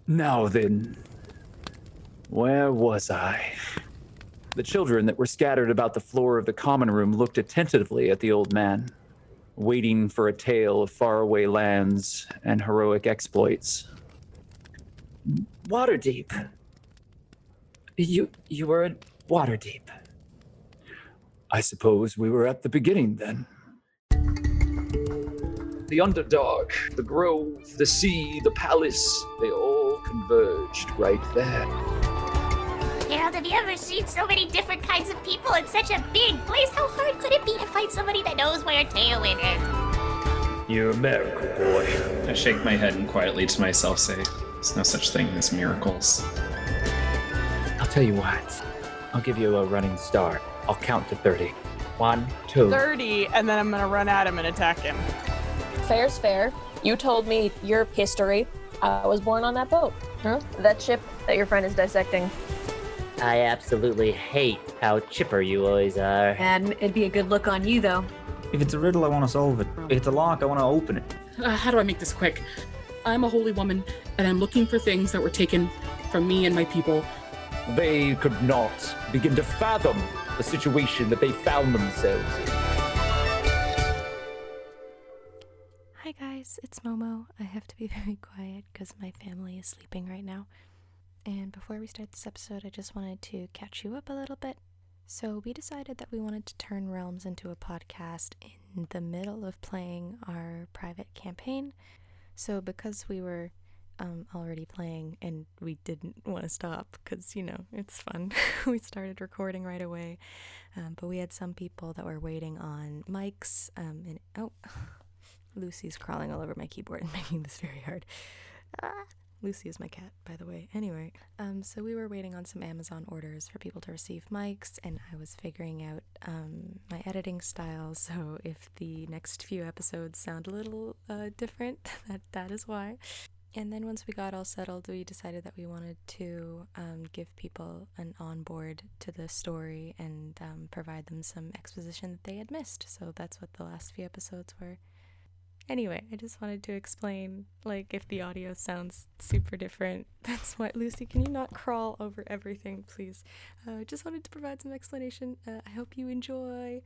Now then, where was I? The children that were scattered about the floor of the common room looked attentively at the old man, waiting for a tale of faraway lands and heroic exploits. Waterdeep. You were at Waterdeep. I suppose we were at the beginning then. The underdark, the grove, the sea, the palace, they all converged right there. Harold, have you ever seen so many different kinds of people in such a big place? How hard could it be to find somebody that knows where Tailwind is? You're a miracle, boy. I shake my head and quietly to myself say, there's no such thing as miracles. I'll tell you what. I'll give you a running start. I'll count to 30. 1, 2. 30, and then I'm gonna run at him and attack him. Fair's fair. You told me your history. I was born on that boat. Huh? That ship that your friend is dissecting. I absolutely hate how chipper you always are. And it'd be a good look on you, though. If it's a riddle, I want to solve it. If it's a lock, I want to open it. How do I make this quick? I'm a holy woman, and I'm looking for things that were taken from me and my people. They could not begin to fathom the situation that they found themselves in. Hi guys, it's Momo. I have to be very quiet because my family is sleeping right now. And before we start this episode, I just wanted to catch you up a little bit. So we decided that we wanted to turn Realms into a podcast in the middle of playing our private campaign. So because we were already playing and we didn't want to stop because, you know, it's fun, we started recording right away. But we had some people that were waiting on mics. Lucy's crawling all over my keyboard and making this very hard. Lucy is my cat, by the way. Anyway, so we were waiting on some Amazon orders for people to receive mics, and I was figuring out my editing style, so if the next few episodes sound a little different, that is why. And then once we got all settled, we decided that we wanted to give people an onboard to the story and provide them some exposition that they had missed. So that's what the last few episodes were. Anyway, I just wanted to explain, like, if the audio sounds super different, that's why. Lucy, can you not crawl over everything, please? Just wanted to provide some explanation. I hope you enjoy.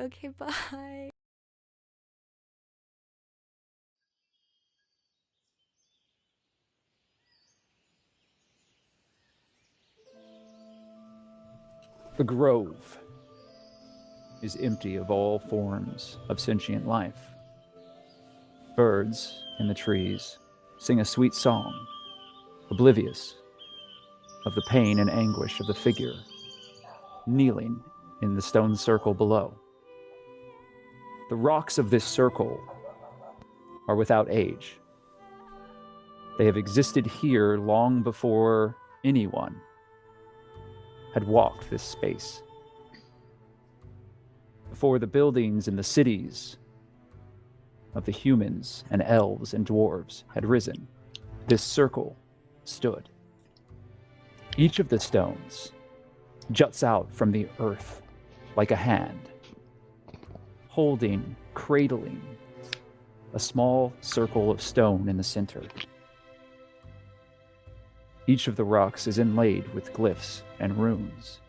Okay, bye. The grove is empty of all forms of sentient life. Birds in the trees sing a sweet song, oblivious of the pain and anguish of the figure kneeling in the stone circle below. The rocks of this circle are without age. They have existed here long before anyone had walked this space. Before the buildings and the cities of the humans and elves and dwarves had risen, this circle stood. Each of the stones juts out from the earth like a hand, holding, cradling a small circle of stone in the center. Each of the rocks is inlaid with glyphs and runes,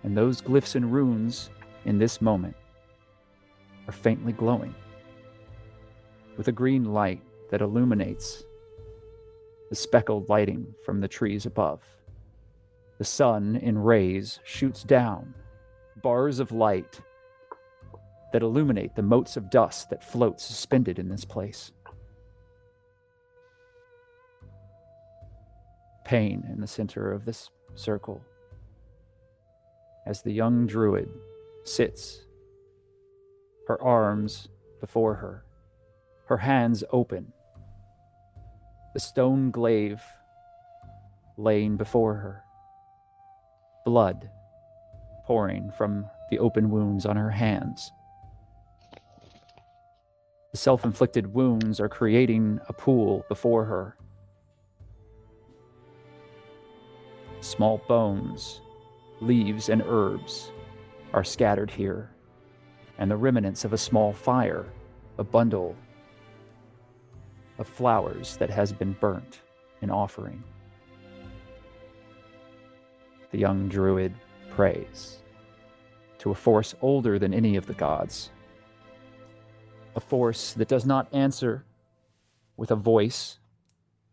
and those glyphs and runes in this moment are faintly glowing with a green light that illuminates the speckled lighting from the trees above. The sun in rays shoots down bars of light that illuminate the motes of dust that float suspended in this place. Pain in the center of this circle as the young druid sits, her arms before her, her hands open, the stone glaive laying before her, blood pouring from the open wounds on her hands. The self-inflicted wounds are creating a pool before her. Small bones, leaves, and herbs are scattered here, and the remnants of a small fire, a bundle of flowers that has been burnt an offering. The young druid prays to a force older than any of the gods, a force that does not answer with a voice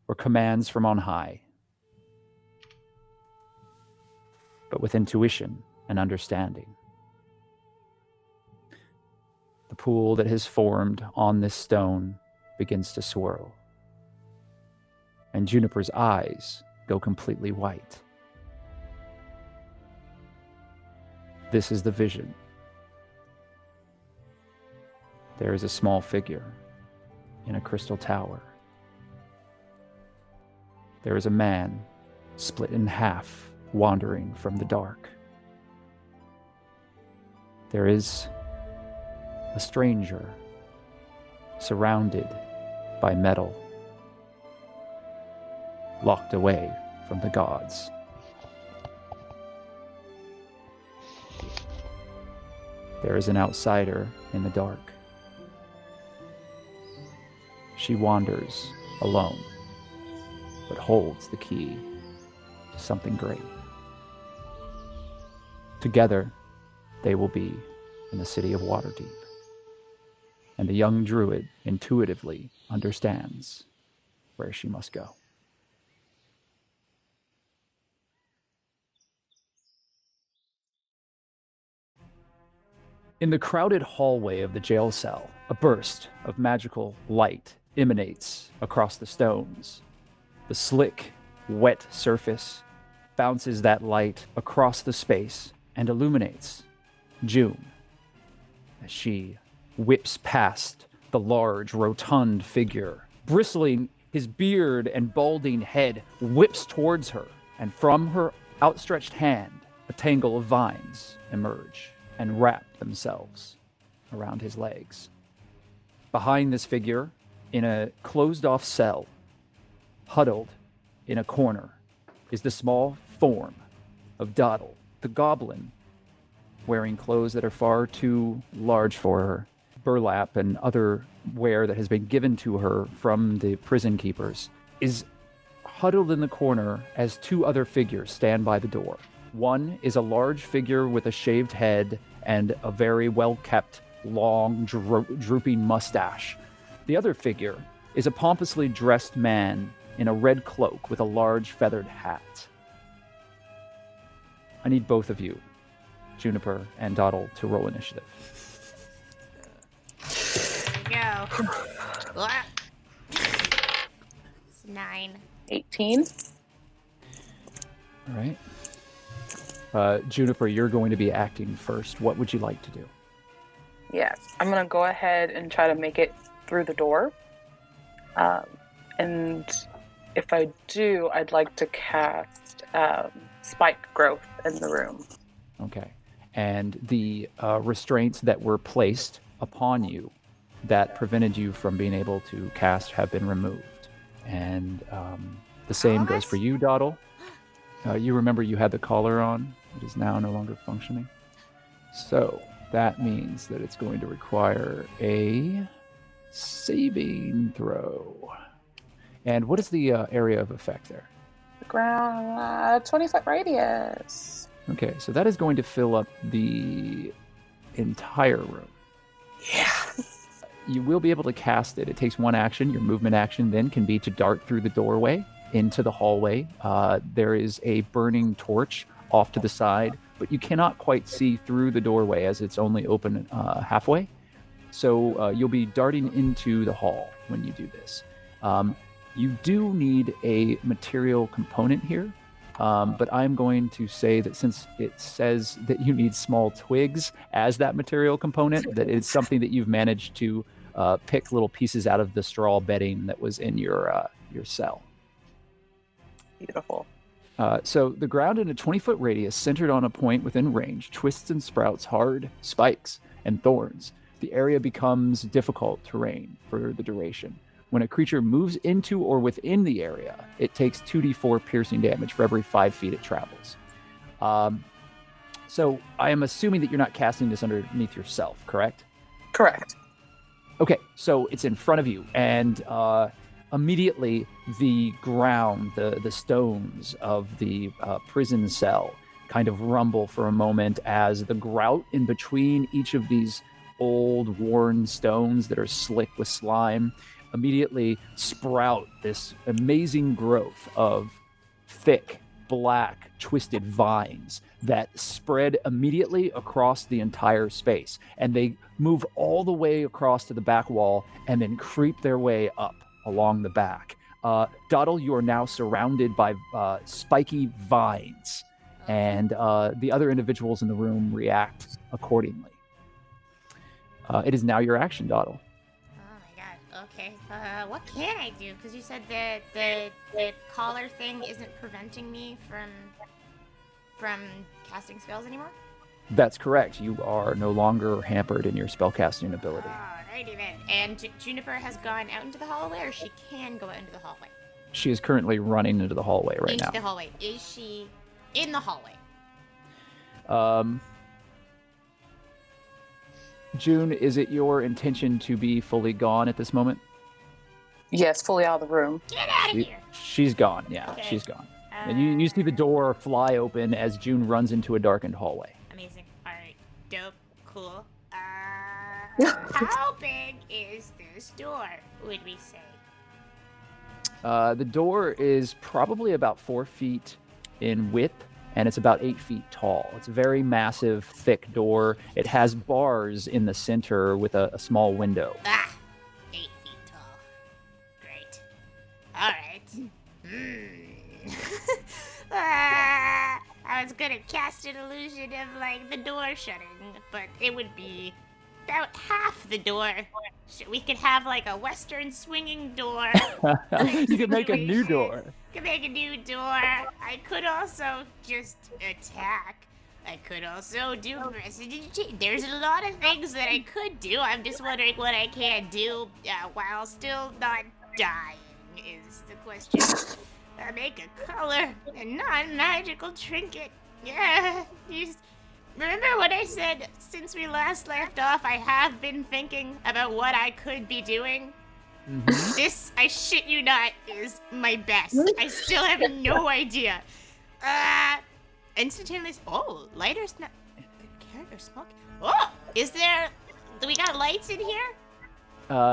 or commands from on high, but with intuition and understanding. The pool that has formed on this stone begins to swirl, and Juniper's eyes go completely white. This is the vision. There is a small figure in a crystal tower. There is a man split in half, wandering from the dark. There is a stranger surrounded by metal, locked away from the gods. There is an outsider in the dark. She wanders alone, but holds the key to something great. Together, they will be in the city of Waterdeep. And the young druid intuitively understands where she must go. In the crowded hallway of the jail cell, a burst of magical light emanates across the stones. The slick, wet surface bounces that light across the space and illuminates June as she whips past the large, rotund figure. Bristling, his beard and balding head whips towards her, and from her outstretched hand, a tangle of vines emerge and wrap themselves around his legs. Behind this figure, in a closed-off cell, huddled in a corner, is the small form of Doddle, the goblin, wearing clothes that are far too large for her, burlap and other wear that has been given to her from the prison keepers, is huddled in the corner as two other figures stand by the door. One is a large figure with a shaved head and a very well-kept, long, drooping mustache. The other figure is a pompously dressed man in a red cloak with a large feathered hat. I need both of you, Juniper and Doddle, to roll initiative. Go. It's 9. 18. All right. Juniper, you're going to be acting first. What would you like to do? Yes, I'm going to go ahead and try to make it through the door. And if I do, I'd like to cast spike growth in the room. Okay. And the restraints that were placed upon you that prevented you from being able to cast have been removed. And the same goes for you, Doddle. You remember you had the collar on. It is now no longer functioning. So that means that it's going to require a saving throw. And what is the area of effect there? The ground, 20-foot radius. Okay, so that is going to fill up the entire room. Yeah. You will be able to cast it. It takes one action. Your movement action then can be to dart through the doorway into the hallway. There is a burning torch off to the side, but you cannot quite see through the doorway as it's only open halfway. So you'll be darting into the hall when you do this. You do need a material component here, but I'm going to say that since it says that you need small twigs as that material component, that it's something that you've managed to pick little pieces out of the straw bedding that was in your cell. Beautiful. So the ground in a 20-foot radius centered on a point within range twists and sprouts hard spikes and thorns. The area becomes difficult terrain for the duration. When a creature moves into or within the area, it takes 2d4 piercing damage for every 5 feet it travels. So I am assuming that you're not casting this underneath yourself, correct? Correct. Okay, so it's in front of you, and immediately the ground, the stones of the prison cell kind of rumble for a moment as the grout in between each of these old worn stones that are slick with slime immediately sprout this amazing growth of thick, black, twisted vines that spread immediately across the entire space. And they move all the way across to the back wall and then creep their way up along the back. Doddle, you are now surrounded by spiky vines, and the other individuals in the room react accordingly. It is now your action, Doddle. Oh my god. Okay. What can I do? Because you said that the collar thing isn't preventing me from casting spells anymore. That's correct. You are no longer hampered in your spellcasting ability. Alrighty then. And Juniper has gone out into the hallway, or she can go out into the hallway? She is currently running into the hallway right now. Into the hallway. Is she in the hallway? June, is it your intention to be fully gone at this moment? Yes, fully out of the room. Get out of here! She's gone, yeah, Okay. she's gone. And you see the door fly open as June runs into a darkened hallway. Amazing. Alright. Dope. Cool. How big is this door, would we say? The door is probably about 4 feet in width, and it's about 8 feet tall. It's a very massive, thick door. It has bars in the center with a small window. 8 feet tall. Great. Alright. I was gonna cast an illusion of, like, the door shutting, but it would be about half the door. We could have, like, a western swinging door. You could make a new door. Could make a new door. I could also just attack. I could also do resident. There's a lot of things that I could do. I'm just wondering what I can do while still not dying is the question. Make a color, a non-magical trinket. Yeah. Remember what I said since we last left off? I have been thinking about what I could be doing. Mm-hmm. This, I shit you not, is my best. I still have no idea. Instantaneous. Oh, lighter's not. Character smoke. Oh, do we got lights in here?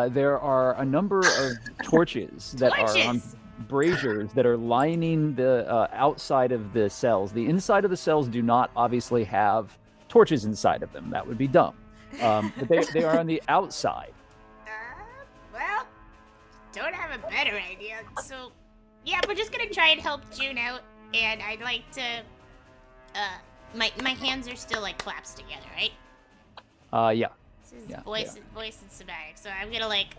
There are a number of torches that are on braziers that are lining the outside of the cells. The inside of the cells do not obviously have torches inside of them. That would be dumb. But they are on the outside. Well, don't have a better idea. So, yeah, we're just gonna try and help June out, and I'd like to. My hands are still like clasped together, right? Yeah. This is voice and somatic, so I'm gonna like.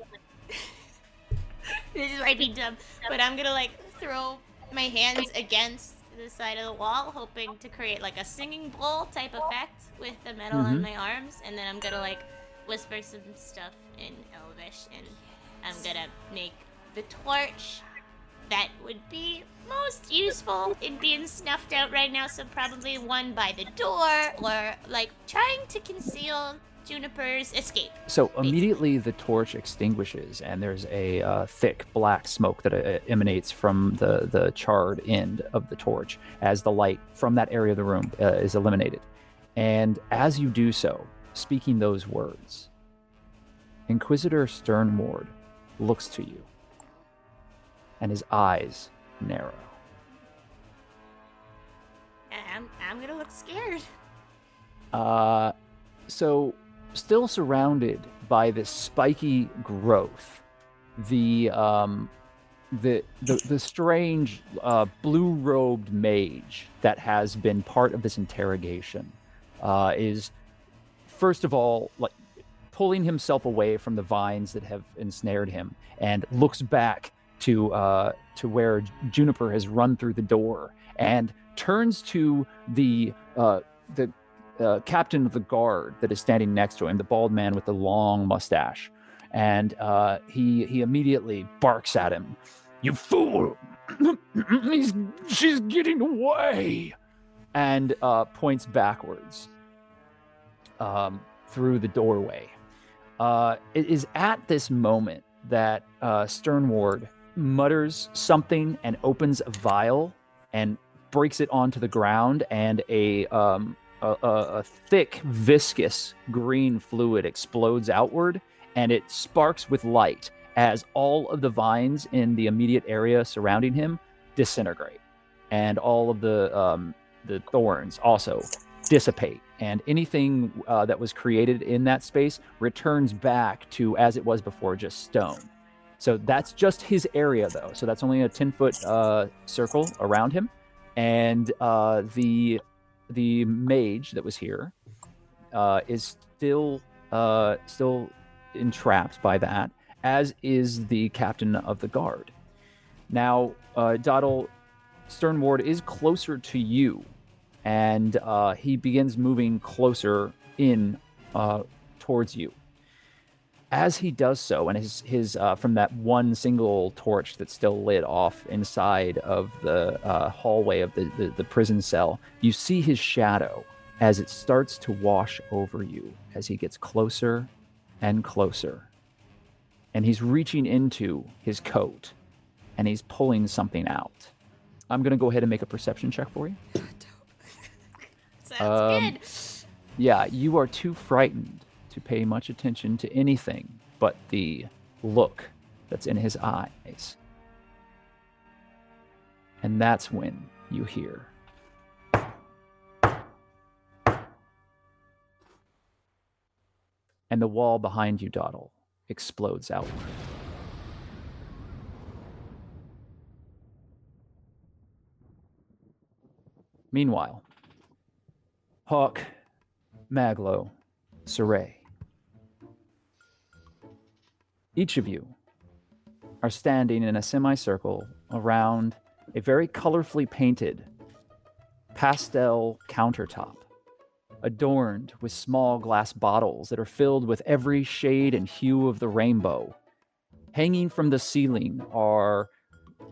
This might be dumb, but I'm gonna like throw my hands against the side of the wall, hoping to create like a singing bowl type effect with the metal on my arms, and then I'm gonna like whisper some stuff in Elvish, and I'm gonna make the torch that would be most useful in being snuffed out right now, so probably one by the door, or like trying to conceal Juniper's escape. So immediately the torch extinguishes, and there's a thick black smoke that emanates from the charred end of the torch as the light from that area of the room is eliminated. And as you do so, speaking those words, Inquisitor Sternward looks to you, and his eyes narrow. I'm gonna look scared. So, still surrounded by this spiky growth, the strange blue-robed mage that has been part of this interrogation is, first of all, like pulling himself away from the vines that have ensnared him, and looks back to where Juniper has run through the door, and turns to the captain of the guard that is standing next to him, the bald man with the long mustache, and he immediately barks at him. "You fool! She's getting away!" And points backwards through the doorway. It is at this moment that Sternward mutters something and opens a vial and breaks it onto the ground, and a thick, viscous green fluid explodes outward, and it sparks with light as all of the vines in the immediate area surrounding him disintegrate, and all of the thorns also dissipate, and anything that was created in that space returns back to as it was before, just stone. So that's just his area, though. So that's only a 10-foot circle around him, and the mage that was here is still entrapped by that, as is the captain of the guard. Now, Doddle, Sternward is closer to you, and he begins moving closer in towards you. As he does so, and his from that one single torch that's still lit off inside of the hallway of the prison cell, you see his shadow as it starts to wash over you as he gets closer and closer. And he's reaching into his coat, and he's pulling something out. I'm going to go ahead and make a perception check for you. Sounds good. Yeah, you are too frightened to pay much attention to anything but the look that's in his eyes. And that's when you hear. And the wall behind you, Doddle, explodes outward. Meanwhile, Hawke, Maglo, Siraye, each of you are standing in a semicircle around a very colorfully painted pastel countertop, adorned with small glass bottles that are filled with every shade and hue of the rainbow. Hanging from the ceiling are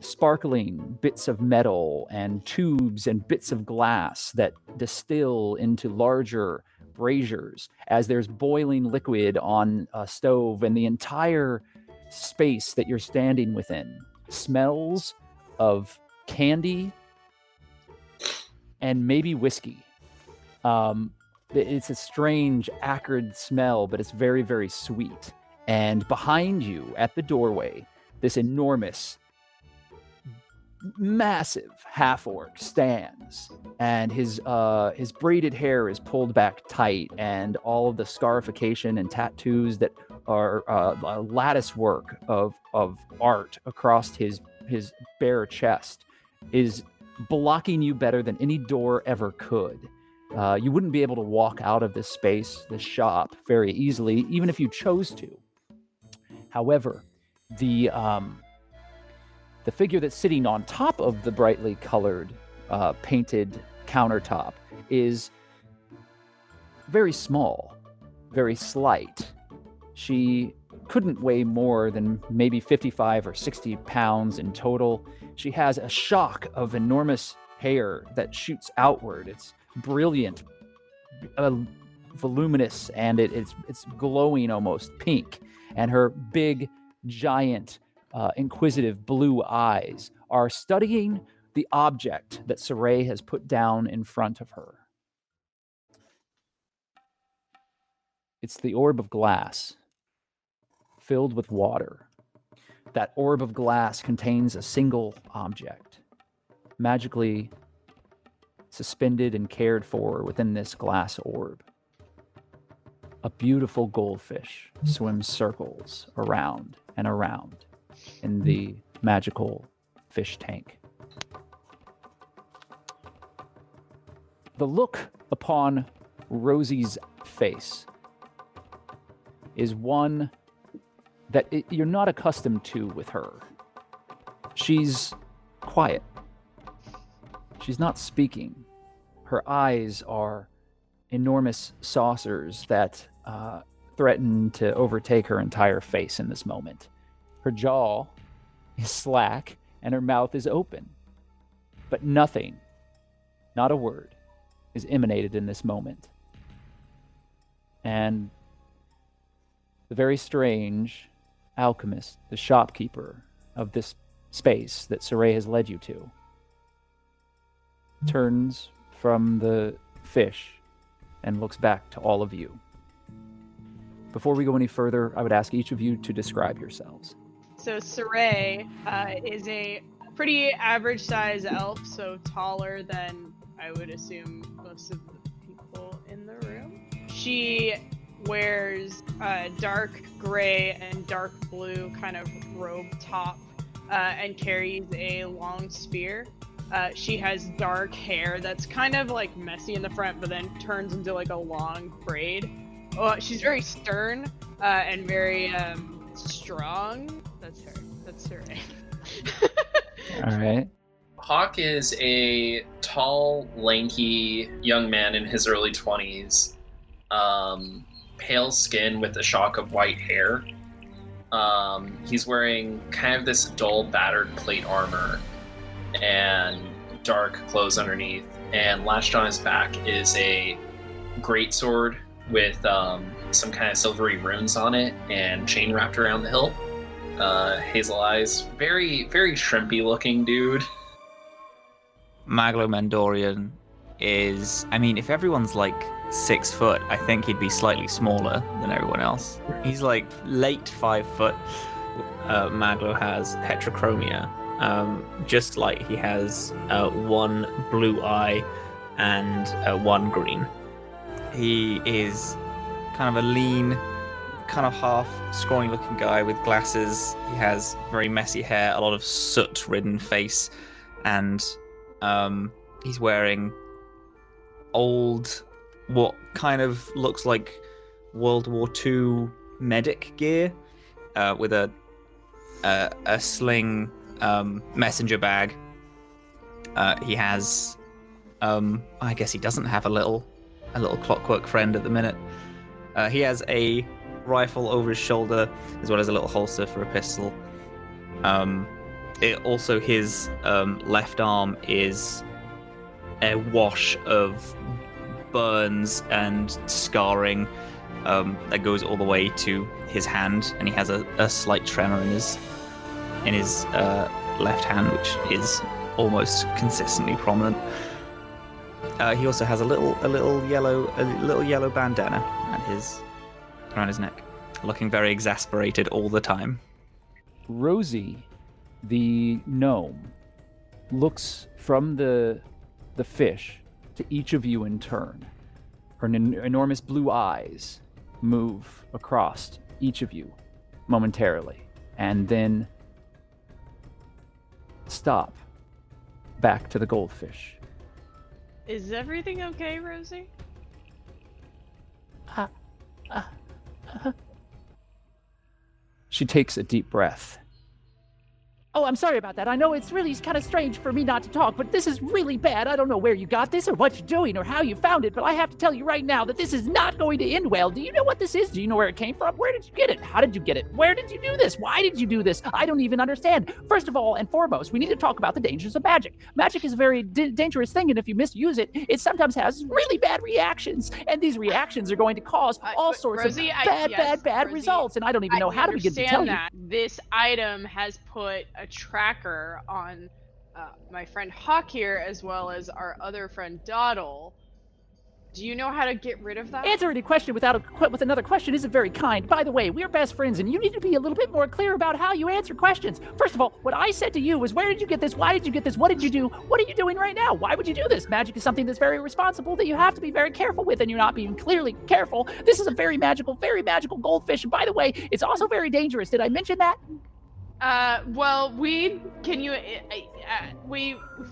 sparkling bits of metal and tubes and bits of glass that distill into larger braziers as there's boiling liquid on a stove, and the entire space that you're standing within smells of candy and maybe whiskey. It's a strange, acrid smell, but it's very, very sweet. And behind you at the doorway, this enormous, massive half-orc stands, and his braided hair is pulled back tight, and all of the scarification and tattoos that are lattice work of art across his bare chest is blocking you better than any door ever could. You wouldn't be able to walk out of this space, this shop, very easily, even if you chose to. However, the figure that's sitting on top of the brightly colored, painted countertop is very small, very slight. She couldn't weigh more than maybe 55 or 60 pounds in total. She has a shock of enormous hair that shoots outward. It's brilliant, voluminous, and it's glowing almost pink. And her big, giant, inquisitive blue eyes are studying the object that Siraye has put down in front of her. It's the orb of glass filled with water. That orb of glass contains a single object, magically suspended and cared for within this glass orb. A beautiful goldfish swims circles around and around in the magical fish tank. The look upon Rosee's face is one that you're not accustomed to with her. She's quiet. She's not speaking. Her eyes are enormous saucers that threaten to overtake her entire face in this moment. Her jaw is slack and her mouth is open. But nothing, not a word, is emanated in this moment. And the very strange alchemist, the shopkeeper of this space that Siraye has led you to, turns from the fish and looks back to all of you. Before we go any further, I would ask each of you to describe yourselves. So Siraye is a pretty average size elf, so taller than I would assume most of the people in the room. She wears dark gray and dark blue kind of robe top and carries a long spear. She has dark hair that's kind of like messy in the front, but then turns into like a long braid. She's very stern and very strong. That's her. That's Siraye. All right. Hawke is a tall, lanky young man in his early 20s. Pale skin with a shock of white hair. He's wearing kind of this dull, battered plate armor and dark clothes underneath. And lashed on his back is a greatsword with some kind of silvery runes on it and chain wrapped around the hilt. Hazel eyes. Very, very shrimpy looking dude. Maglo Mandorian is, I mean, if everyone's like 6 foot, I think he'd be slightly smaller than everyone else. He's like late 5 foot. Maglo has heterochromia, just like he has 1 blue eye and 1 green. He is kind of a lean, kind of half scrawny looking guy with glasses. He has very messy hair, a lot of soot-ridden face, and he's wearing old, what kind of looks like World War II medic gear, with a sling messenger bag. He has, I guess he doesn't have a little clockwork friend at the minute. He has a rifle over his shoulder, as well as a little holster for a pistol. His left arm is a wash of burns and scarring that goes all the way to his hand, and he has a slight tremor in his left hand, which is almost consistently prominent. He also has a little yellow bandana around his neck, looking very exasperated all the time. Rosee, the gnome, looks from the fish to each of you in turn. Her enormous blue eyes move across each of you momentarily, and then stop back to the goldfish. Is everything okay, Rosee? She takes a deep breath. Oh, I'm sorry about that. I know it's really kind of strange for me not to talk, but this is really bad. I don't know where you got this or what you're doing or how you found it, but I have to tell you right now that this is not going to end well. Do you know what this is? Do you know where it came from? Where did you get it? How did you get it? Where did you do this? Why did you do this? I don't even understand. First of all and foremost, we need to talk about the dangers of magic. Magic is a very dangerous thing, and if you misuse it, it sometimes has really bad reactions, and these reactions are going to cause all sorts Rosee, of bad Rosee, results, and I don't even know how to begin to tell you. This item has put a tracker on my friend Hawke here, as well as our other friend Doddle. Do you know how to get rid of that? Answering a question with another question isn't very kind. By the way, we're best friends, and you need to be a little bit more clear about how you answer questions. First of all, what I said to you was, where did you get this? Why did you get this? What did you do? What are you doing right now? Why would you do this? Magic is something that's very responsible that you have to be very careful with, and you're not being clearly careful. This is a very magical goldfish, and by the way, it's also very dangerous. Did I mention that? Well, we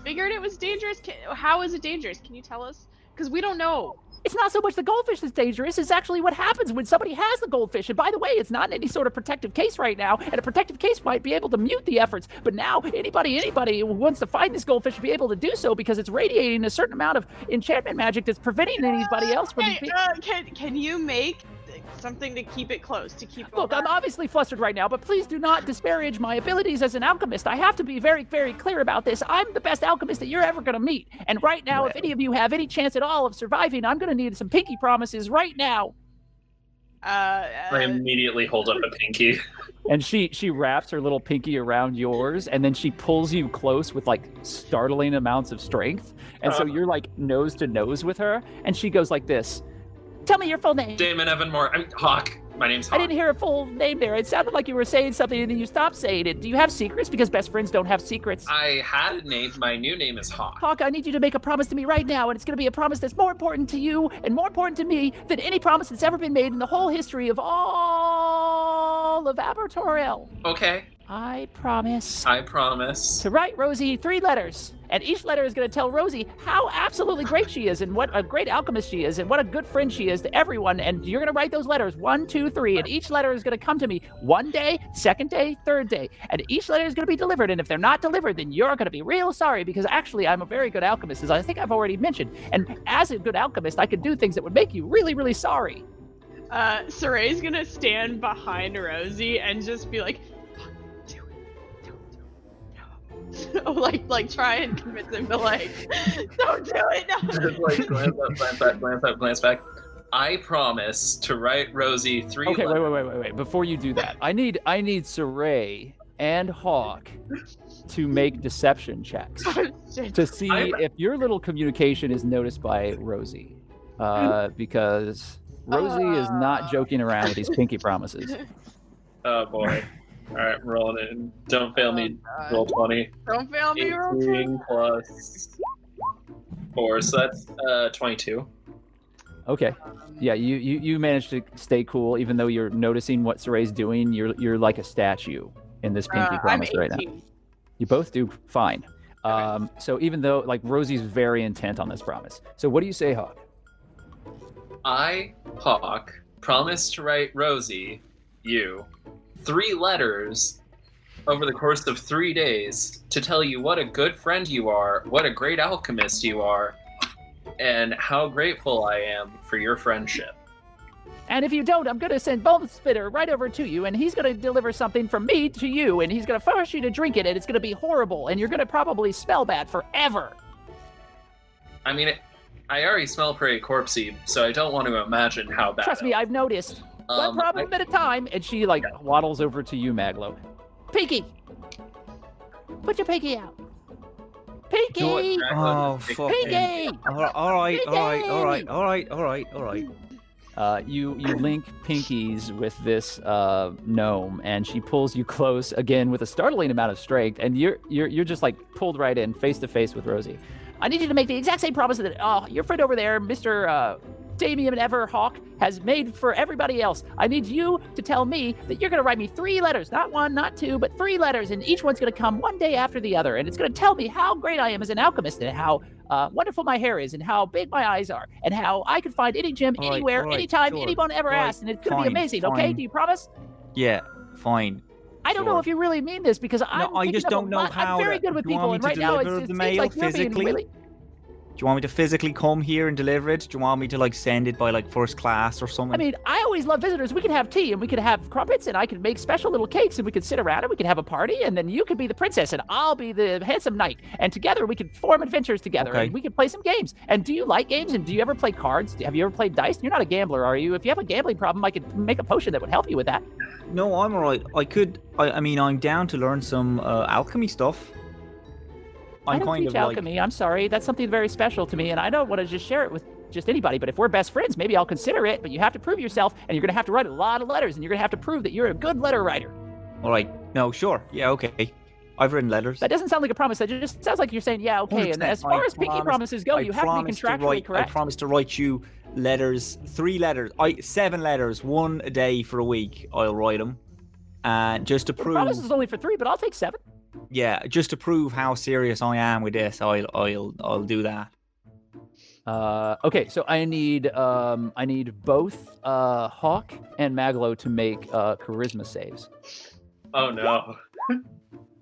figured it was dangerous. How is it dangerous? Can you tell us? Because we don't know. It's not so much the goldfish that's dangerous, it's actually what happens when somebody has the goldfish. And by the way, it's not in any sort of protective case right now, and a protective case might be able to mute the efforts. But now, anybody who wants to find this goldfish will be able to do so because it's radiating a certain amount of enchantment magic that's preventing anybody else from... Can you make something to keep it close, to keep... Look, I'm obviously flustered right now, but please do not disparage my abilities as an alchemist. I have to be very, very clear about this. I'm the best alchemist that you're ever going to meet. And right now, if any of you have any chance at all of surviving, I'm going to need some pinky promises right now. I immediately hold up a pinky. And she wraps her little pinky around yours, and then she pulls you close with like startling amounts of strength. And so you're like nose to nose with her, and she goes like this. Tell me your full name. Damon Evanmore. I'm Hawke. My name's Hawke. I didn't hear a full name there. It sounded like you were saying something and then you stopped saying it. Do you have secrets? Because best friends don't have secrets. I had a name. My new name is Hawke. Hawke, I need you to make a promise to me right now, and it's going to be a promise that's more important to you and more important to me than any promise that's ever been made in the whole history of all of Abertoril. Okay. I promise. I promise. To write Rosee 3 letters. And each letter is going to tell Rosee how absolutely great she is and what a great alchemist she is and what a good friend she is to everyone. And you're going to write those letters 1, 2, 3. And each letter is going to come to me one day, second day, third day. And each letter is going to be delivered. And if they're not delivered, then you're going to be real sorry because actually I'm a very good alchemist, as I think I've already mentioned. And as a good alchemist, I could do things that would make you really, really sorry. Siraye's going to stand behind Rosee and just be like, like try and convince him to like, don't do it. No. Just like glance back. I promise to write Rosee 3 Okay, letters. wait. Before you do that, I need Siraye and Hawke to make deception checks to see if your little communication is noticed by Rosee, because Rosee is not joking around with these pinky promises. Oh boy. All right, I'm rolling in. Don't fail me. Roll 20. Don't fail me. Roll 20. 18 plus 4, so that's 22. Okay. Yeah, you managed to stay cool even though you're noticing what Siraye's doing. You're like a statue in this pinky promise right now. You both do fine. So even though like Rosie's very intent on this promise. So what do you say, Hawke? I, Hawke, promise to write Rosee, you, 3 letters over the course of 3 days to tell you what a good friend you are, what a great alchemist you are, and how grateful I am for your friendship. And if you don't, I'm going to send Bone Spitter right over to you, and he's going to deliver something from me to you, and he's going to force you to drink it, and it's going to be horrible, and you're going to probably smell bad forever. I mean, I already smell pretty corpsey, so I don't want to imagine how bad. Trust me, I've noticed. One problem at a time. And she like waddles over to you, Maglo. Pinky! Put your pinky out. Pinky! Oh, fuck. Pinky! All right. You link pinkies with this gnome, and she pulls you close again with a startling amount of strength, and you're just like pulled right in, face to face with Rosee. I need you to make the exact same promise that your friend over there, Mr. Damien Hawke, has made for everybody else. I need you to tell me that you're going to write me 3 letters, not 1, not 2, but 3 letters, and each one's going to come one day after the other, and it's going to tell me how great I am as an alchemist, and how wonderful my hair is, and how big my eyes are, and how I can find any gem anywhere, anytime, anyone ever asked, and it's going to be amazing. Fine. Okay? Do you promise? Yeah, fine. I don't know if you really mean this because I just don't know how. I'm very good with people, and right now it seems like you're being really. Do you want me to physically come here and deliver it? Do you want me to like send it by like first class or something? I mean, I always love visitors. We could have tea and we could have crumpets and I could make special little cakes and we could sit around and we could have a party and then you could be the princess and I'll be the handsome knight. And together we could form adventures together and we could play some games. And do you like games? And do you ever play cards? Have you ever played dice? You're not a gambler, are you? If you have a gambling problem, I could make a potion that would help you with that. No, I'm all right. I mean, I'm down to learn some alchemy stuff. I don't teach alchemy. I'm sorry. That's something very special to me, and I don't want to just share it with just anybody. But if we're best friends, maybe I'll consider it. But you have to prove yourself, and you're going to have to write a lot of letters, and you're going to have to prove that you're a good letter writer. All right. No, sure. Yeah, okay. I've written letters. That doesn't sound like a promise. That just sounds like you're saying, yeah, okay. And as far as pinky promises go, you have to be contractually correct. I promise to write you letters, 3 letters, 7 letters, 1 a day for a week. I'll write them, and just to prove. The promise is only for 3, but I'll take 7. Yeah, just to prove how serious I am with this, I'll do that. Okay, so I need both Hawke and Maglo to make charisma saves. Oh no.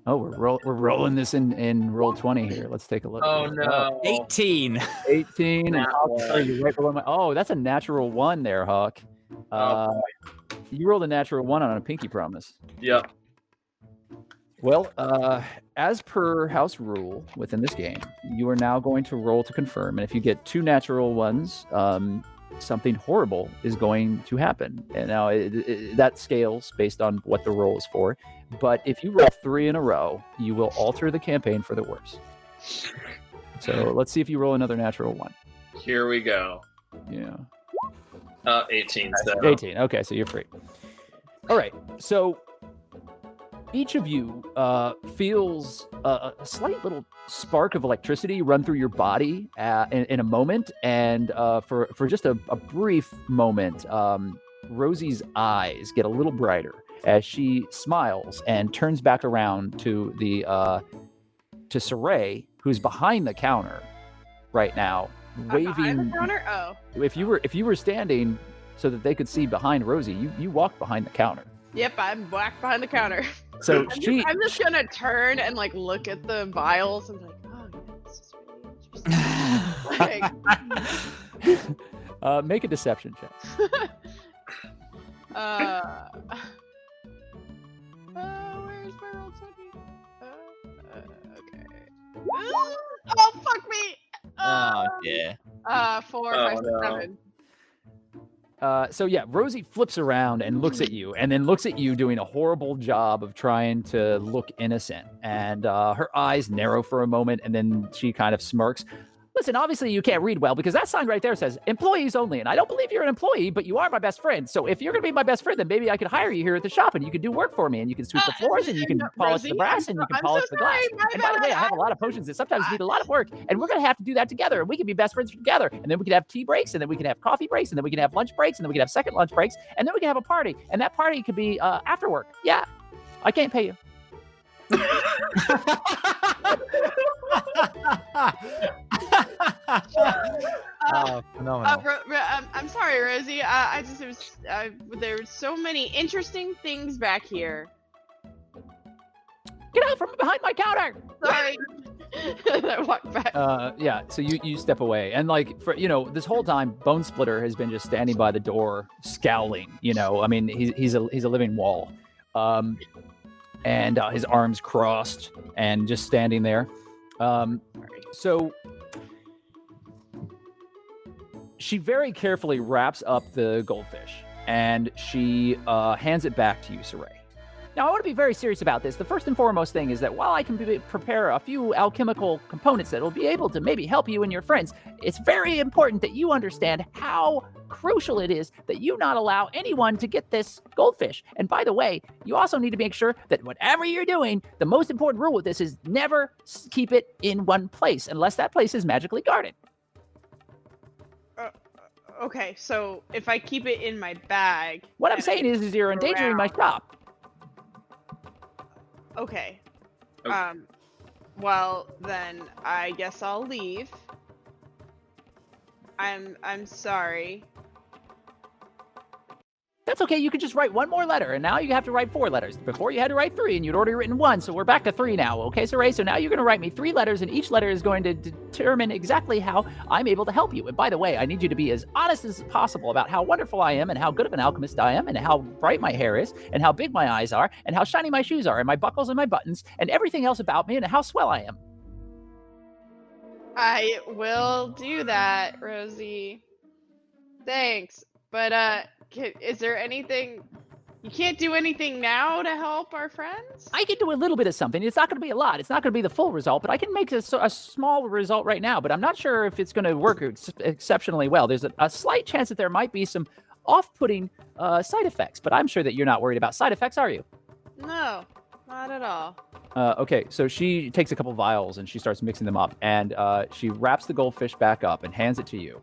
Oh, we're rolling this in roll 20 here. Let's take a look. Oh no. 18. 18 and you're right below my. That's a natural 1 there, Hawke. You rolled a natural 1 on a pinky promise. Yep. Well, as per house rule within this game, you are now going to roll to confirm, and if you get 2 natural 1s, something horrible is going to happen. And now that scales based on what the roll is for. But if you roll 3 in a row, you will alter the campaign for the worse. So let's see if you roll another natural 1. Here we go. Yeah. 18. So. 18. Okay, so you're free. All right. So each of you feels a slight little spark of electricity run through your body in a moment. And for just a brief moment, Rosee's eyes get a little brighter as she smiles and turns back around to to Siraye, who's behind the counter right now, waving. Behind the counter? Oh. If you were standing so that they could see behind Rosee, you walked behind the counter. Yep, I'm back behind the counter. So I'm just gonna turn and like look at the vials and be like, oh yeah, this is really interesting. Make a deception check. Where's my roll 20? Okay. Oh fuck me! Oh yeah. 4, 5, 7. So yeah, Rosee flips around and looks at you, and then looks at you doing a horrible job of trying to look innocent. And her eyes narrow for a moment, and then she kind of smirks. Listen, obviously you can't read well because that sign right there says employees only, and I don't believe you're an employee, but you are my best friend. So if you're gonna be my best friend, then maybe I could hire you here at the shop, and you can do work for me, and you can sweep the floors, and you can polish the brass, and you can polish the glass. And by the way, I have a lot of potions that sometimes need a lot of work, and we're gonna have to do that together, and we can be best friends together. And then we can have tea breaks, and then we can have coffee breaks, and then we can have lunch breaks, and then we can have second lunch breaks, and then we can have a party, and that party could be after work. Yeah, I can't pay you. Oh, phenomenal. I'm sorry, Rosee. There were so many interesting things back here. Get out from behind my counter! Sorry. I walked back. Yeah, so you step away, and like for this whole time, Bone Splitter has been just standing by the door, scowling. I mean, he's a living wall, and his arms crossed, and just standing there. So she very carefully wraps up the goldfish, and she hands it back to you, Siraye. Now, I want to be very serious about this. The first and foremost thing is that while I can prepare a few alchemical components that will be able to maybe help you and your friends, it's very important that you understand how crucial it is that you not allow anyone to get this goldfish. And by the way, you also need to make sure that whatever you're doing, the most important rule with this is never keep it in one place unless that place is magically guarded. Okay, so if I keep it in my bag... What I'm saying is you're endangering my shop. Okay. Well, then I guess I'll leave. I'm sorry. That's okay. You can just write one more letter, and now you have to write 4 letters. Before you had to write 3, and you'd already written 1, so we're back to 3 now. Okay, Siraye? So now you're going to write me 3 letters, and each letter is going to determine exactly how I'm able to help you. And by the way, I need you to be as honest as possible about how wonderful I am, and how good of an alchemist I am, and how bright my hair is, and how big my eyes are, and how shiny my shoes are, and my buckles and my buttons, and everything else about me, and how swell I am. I will do that, Rosee. Thanks. But, is there anything... You can't do anything now to help our friends? I can do a little bit of something. It's not going to be a lot. It's not going to be the full result, but I can make a small result right now. But I'm not sure if it's going to work exceptionally well. There's a slight chance that there might be some off-putting side effects, but I'm sure that you're not worried about side effects, are you? No, not at all. Okay, so she takes a couple vials and she starts mixing them up, and she wraps the goldfish back up and hands it to you.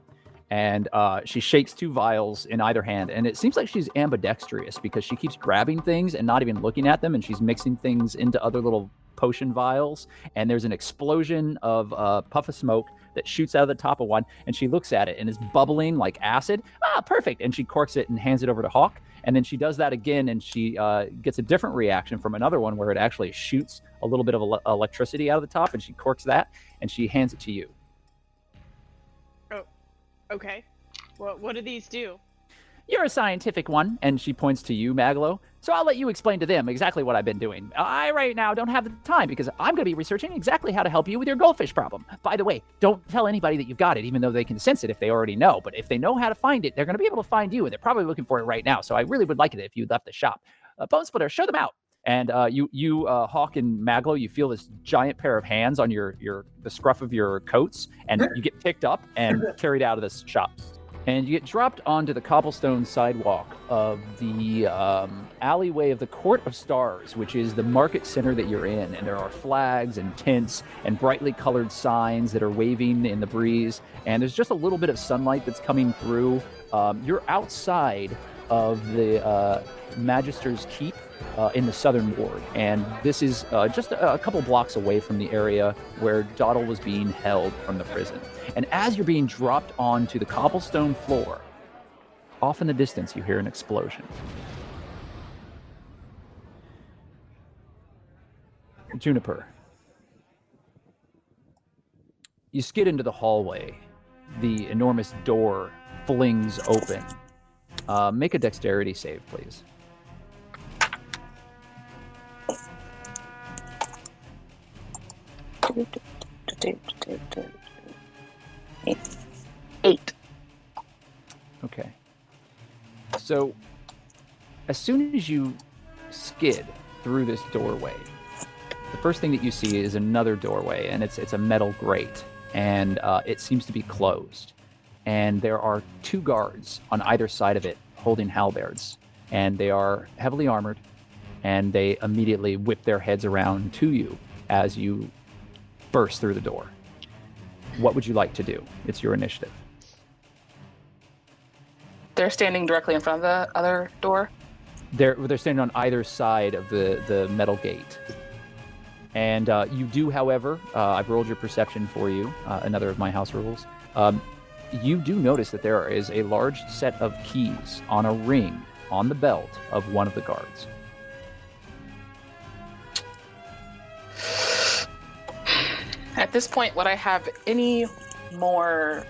And she shakes 2 vials in either hand, and it seems like she's ambidextrous because she keeps grabbing things and not even looking at them, and she's mixing things into other little potion vials, and there's an explosion of puff of smoke that shoots out of the top of one, and she looks at it, and it's bubbling like acid. Perfect! And she corks it and hands it over to Hawke, and then she does that again, and she gets a different reaction from another one where it actually shoots a little bit of electricity out of the top, and she corks that, and she hands it to you. Okay. What do these do? you're a scientific one, and she points to you, Maglo. So I'll let you explain to them exactly what I've been doing. I right now don't have the time because I'm going to be researching exactly how to help you with your goldfish problem. By the way, don't tell anybody that you've got it, even though they can sense it if they already know. But if they know how to find it, they're going to be able to find you, and they're probably looking for it right now. So I really would like it if you left the shop. Bone Splitter, show them out. And you Hawke and Maglo, you feel this giant pair of hands on the scruff of your coats, and you get picked up and carried out of this shop. And you get dropped onto the cobblestone sidewalk of the alleyway of the Court of Stars, which is the market center that you're in. And there are flags and tents and brightly colored signs that are waving in the breeze. And there's just a little bit of sunlight that's coming through. You're outside of the Magister's Keep in the southern ward. And this is just a couple blocks away from the area where Doddle was being held from the prison. And as you're being dropped onto the cobblestone floor, off in the distance, you hear an explosion. Juniper. You skid into the hallway. The enormous door flings open. Make a dexterity save, please. Eight. Okay. So, as soon as you skid through this doorway, the first thing that you see is another doorway, and it's a metal grate, and it seems to be closed. And there are 2 guards on either side of it holding halberds, and they are heavily armored, and they immediately whip their heads around to you as you burst through the door. What would you like to do? It's your initiative. They're standing directly in front of the other door? They're standing on either side of the metal gate. And you do, however, I've rolled your perception for you, another of my house rules. You do notice that there is a large set of keys on a ring on the belt of one of the guards. At this point, would I have any more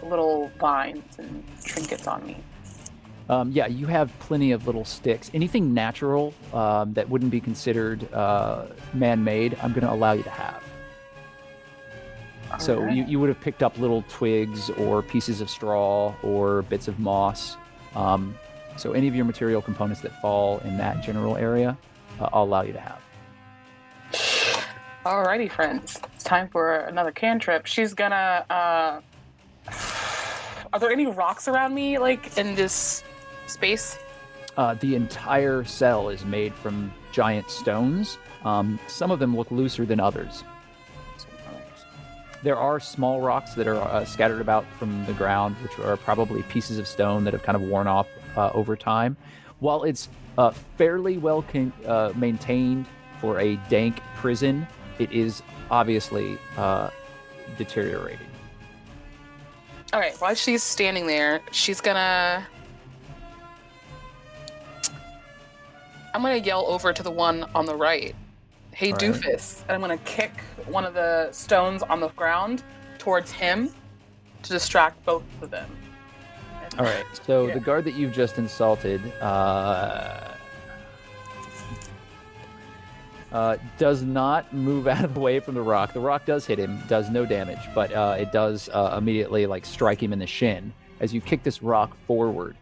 little vines and trinkets on me? Yeah, you have plenty of little sticks. Anything natural that wouldn't be considered man-made, I'm going to allow you to have. So you would have picked up little twigs or pieces of straw or bits of moss. So any of your material components that fall in that general area, I'll allow you to have. Alrighty, friends. It's time for another cantrip. She's gonna... Are there any rocks around me, like, in this space? The entire cell is made from giant stones. Some of them look looser than others. There are small rocks that are scattered about from the ground, which are probably pieces of stone that have kind of worn off over time. While it's fairly well maintained for a dank prison, it is obviously deteriorating. All right, while she's standing there, I'm gonna yell over to the one on the right. Hey, All right. doofus. And I'm gonna kick one of the stones on the ground towards him to distract both of them. All right, so the guard that you've just insulted does not move out of the way from the rock. The rock does hit him, does no damage, but it does immediately strike him in the shin as you kick this rock forward.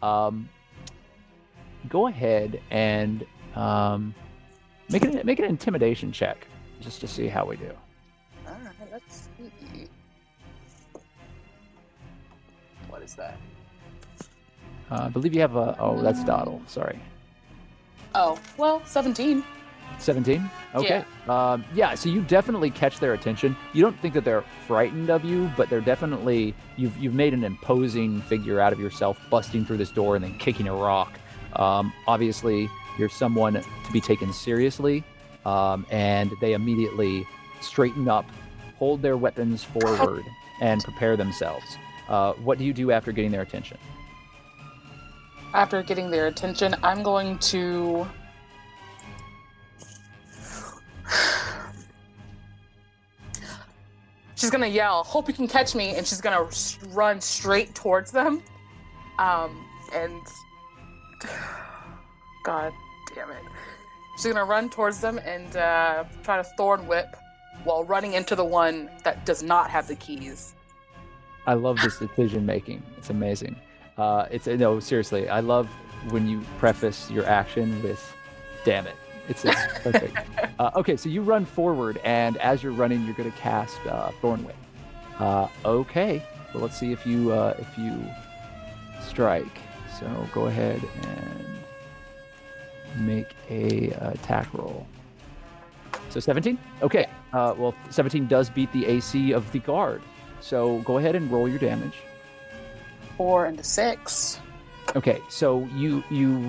Go ahead and make an intimidation check just to see how we do. All right, let's see. What is that? I believe you have a... Oh, that's Doddle. Sorry. Oh, well, 17. 17? Okay. Yeah, so you definitely catch their attention. You don't think that they're frightened of you, but they're definitely... You've made an imposing figure out of yourself, busting through this door and then kicking a rock. Obviously, you're someone to be taken seriously, and they immediately straighten up, hold their weapons forward, and prepare themselves. What do you do after getting their attention? After getting their attention, I'm going to... She's going to yell, "Hope you can catch me," and she's going to run straight towards them. and God damn it. She's gonna run towards them and try to thorn whip while running into the one that does not have the keys. I love this decision making. It's amazing. No, seriously. I love when you preface your action with "damn it." It's perfect. Okay, so you run forward, and as you're running, you're going to cast Thorn Whip. Okay, well, let's see if you strike. So go ahead and make a attack roll. So 17. Okay. Well, 17 does beat the AC of the guard. So go ahead and roll your damage. 4 and a 6. Okay, so you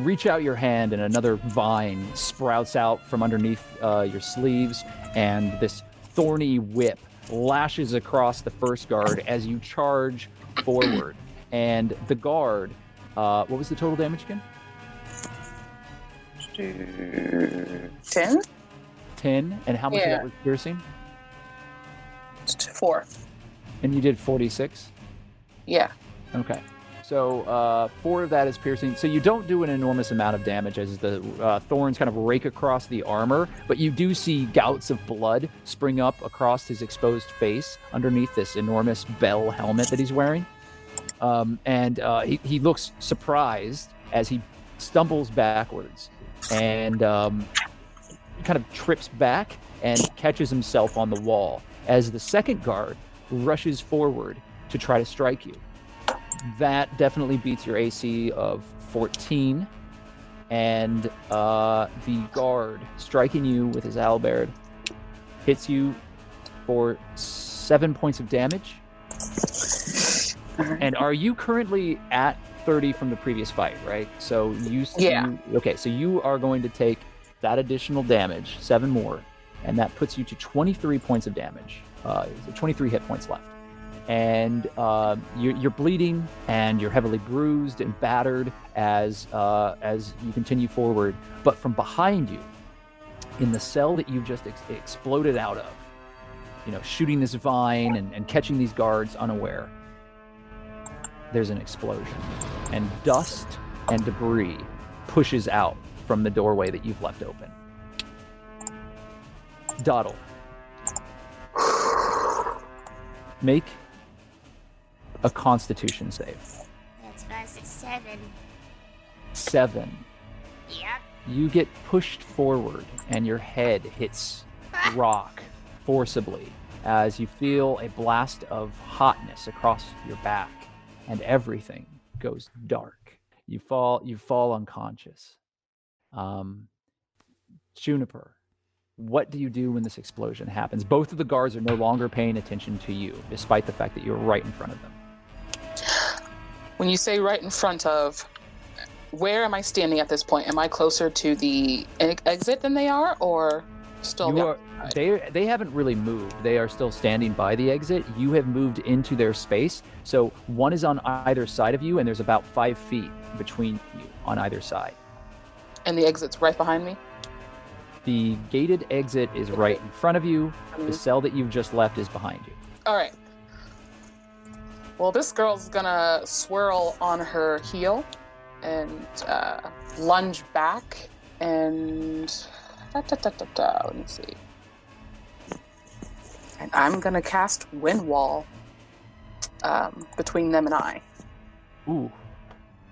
reach out your hand and another vine sprouts out from underneath your sleeves, and this thorny whip lashes across the first guard as you charge forward. And the guard, what was the total damage again? 10? 10, and how much of that was piercing? 4. And you did 46? Yeah. Okay. So 4 of that is piercing. So you don't do an enormous amount of damage as the thorns kind of rake across the armor, but you do see gouts of blood spring up across his exposed face underneath this enormous bell helmet that he's wearing. And he looks surprised as he stumbles backwards and kind of trips back and catches himself on the wall as the second guard rushes forward to try to strike you. That definitely beats your AC of 14, and the guard striking you with his halberd hits you for 7 points of damage. And are you currently at 30 from the previous fight, right? So okay, so you are going to take that additional damage, 7 more, and that puts you to 23 points of damage. 23 hit points left. And you're bleeding, and you're heavily bruised and battered as you continue forward. But from behind you, in the cell that you've just exploded out of, shooting this vine and catching these guards unaware, there's an explosion, and dust and debris pushes out from the doorway that you've left open. Doddle, make a Constitution save. That's 5, 6, 7. 7. Yep. You get pushed forward, and your head hits rock forcibly as you feel a blast of hotness across your back, and everything goes dark. You fall unconscious. Juniper, what do you do when this explosion happens? Both of the guards are no longer paying attention to you, despite the fact that you're right in front of them. When you say right in front of, where am I standing at this point? Am I closer to the exit than they are, or still? They haven't really moved. They are still standing by the exit. You have moved into their space. So one is on either side of you, and there's about 5 feet between you on either side. And the exit's right behind me? The gated exit is right in front of you. The cell that you've just left is behind you. All right. Well, this girl's gonna swirl on her heel and lunge back and let me see. And I'm gonna cast Wind Wall between them and I. Ooh,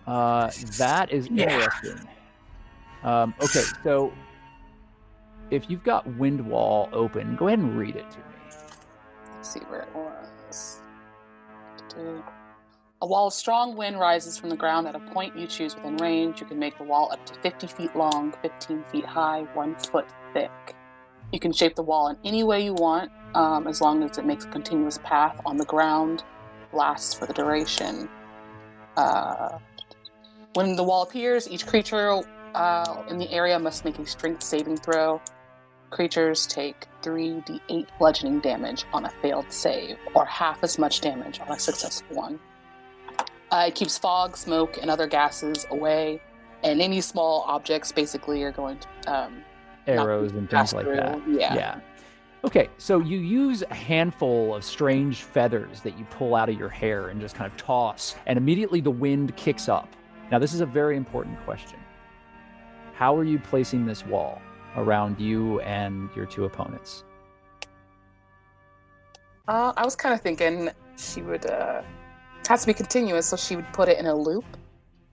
that is interesting. Okay, so if you've got Wind Wall open, go ahead and read it to me. Let's see where it was. A wall of strong wind rises from the ground at a point you choose within range. You can make the wall up to 50 feet long, 15 feet high, 1 foot thick. You can shape the wall in any way you want, as long as it makes a continuous path on the ground, lasts for the duration. When the wall appears, each creature in the area must make a strength saving throw. Creatures take 3d8 bludgeoning damage on a failed save, or half as much damage on a successful one. It keeps fog, smoke, and other gases away, and any small objects basically are going to... arrows and things like that. Yeah. Okay, so you use a handful of strange feathers that you pull out of your hair and just kind of toss, and immediately the wind kicks up, Now, this is a very important question. How are you placing this wall around you and your two opponents? I was kind of thinking she would has to be continuous, so she would put it in a loop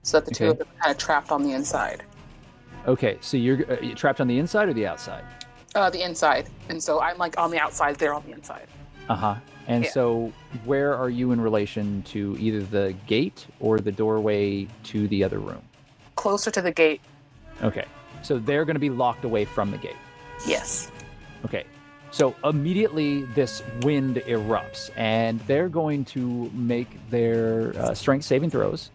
so that the two of them are kind of trapped on the inside. Okay, so you're trapped on the inside or the outside? The inside. And so I'm like on the outside, they're on the inside. Uh-huh. And so where are you in relation to either the gate or the doorway to the other room? Closer to the gate. Okay. So they're going to be locked away from the gate. Yes. Okay. So immediately this wind erupts, and they're going to make their strength saving throws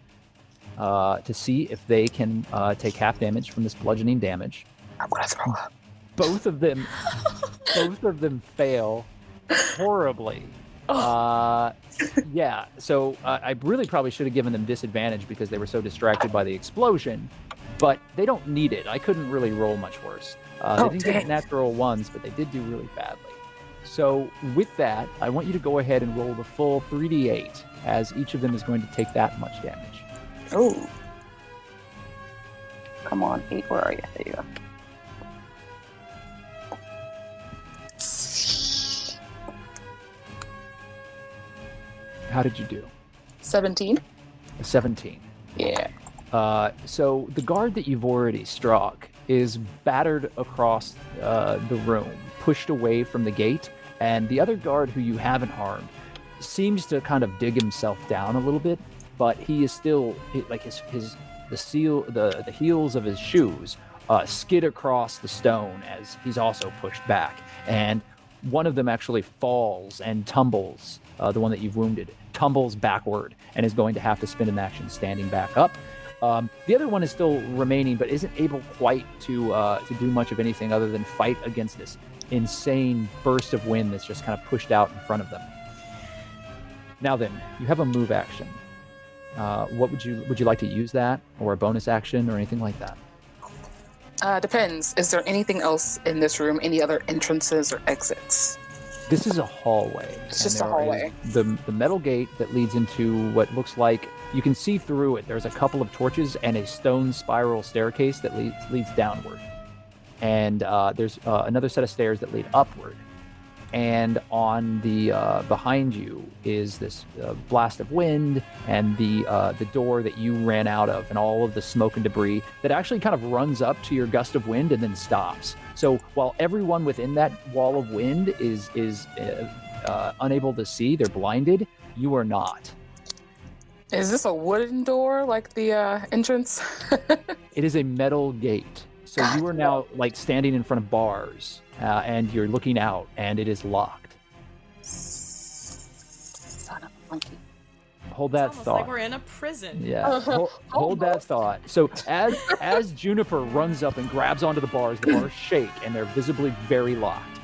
to see if they can take half damage from this bludgeoning damage. I'm going to throw up. Both of them fail horribly. Yeah, so I really probably should have given them disadvantage because they were so distracted by the explosion, but they don't need it. I couldn't really roll much worse. They didn't get natural ones, but they did do really badly. So with that, I want you to go ahead and roll the full 3d8, as each of them is going to take that much damage. Oh. Come on, 8, where are you? There you go. How did you do? 17. 17. Yeah. So the guard that you've already struck is battered across the room, pushed away from the gate, and the other guard who you haven't harmed seems to kind of dig himself down a little bit, but he is still like the heels of his shoes skid across the stone as he's also pushed back, and one of them actually falls and tumbles. The one that you've wounded tumbles backward and is going to have to spin an action standing back up. The other one is still remaining, but isn't able quite to do much of anything other than fight against this insane burst of wind that's just kind of pushed out in front of them. Now then, you have a move action. What would you like to use that, or a bonus action, or anything like that? Depends. Is there anything else in this room? Any other entrances or exits? This is a hallway. It's just a hallway. The metal gate that leads into what looks like, you can see through it. There's a couple of torches and a stone spiral staircase that leads downward. And there's another set of stairs that lead upward. And on the behind you is this blast of wind and the door that you ran out of, and all of the smoke and debris that actually kind of runs up to your gust of wind and then stops. So while everyone within that wall of wind is unable to see, they're blinded, you are not. Is this a wooden door like the entrance? It is a metal gate. So you are now like standing in front of bars, and you're looking out, and it is locked. Son of a monkey. Hold that It's almost thought. like we're in a prison. Yeah, hold that thought. So as Juniper runs up and grabs onto the bars shake, and they're visibly very locked.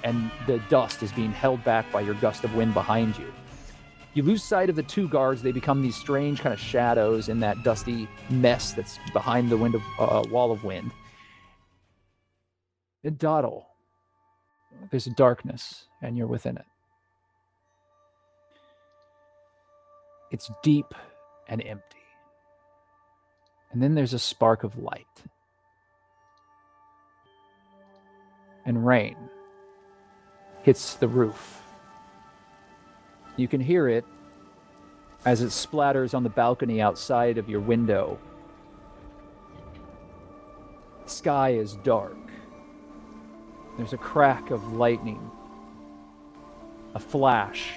And the dust is being held back by your gust of wind behind you. You lose sight of the two guards. They become these strange kind of shadows in that dusty mess that's behind the wall of wind. And Doddle, there's a darkness, and you're within it. It's deep and empty. And then there's a spark of light. And rain hits the roof. You can hear it as it splatters on the balcony outside of your window. The sky is dark. There's a crack of lightning, a flash,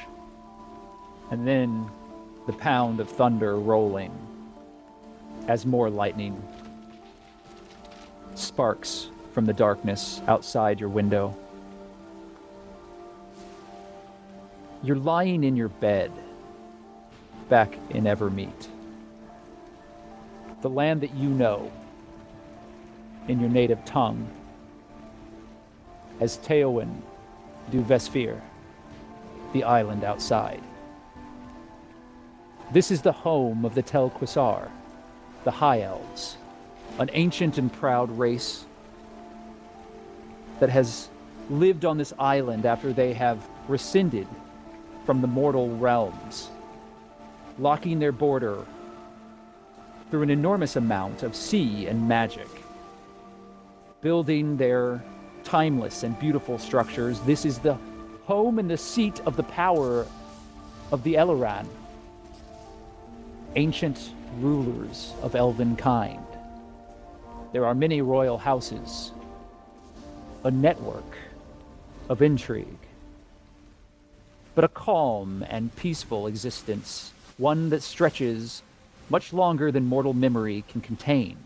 and then the pound of thunder rolling as more lightning sparks from the darkness outside your window. You're lying in your bed back in Evermeet, the land that you know in your native tongue as Teowin du Vesfir, the island outside. This is the home of the Tel Quasar, the High Elves, an ancient and proud race that has lived on this island after they have rescinded from the mortal realms, locking their border through an enormous amount of sea and magic. Building their timeless and beautiful structures, this is the home and the seat of the power of the Eleran, ancient rulers of elven kind. There are many royal houses, a network of intrigue, but a calm and peaceful existence, one that stretches much longer than mortal memory can contain.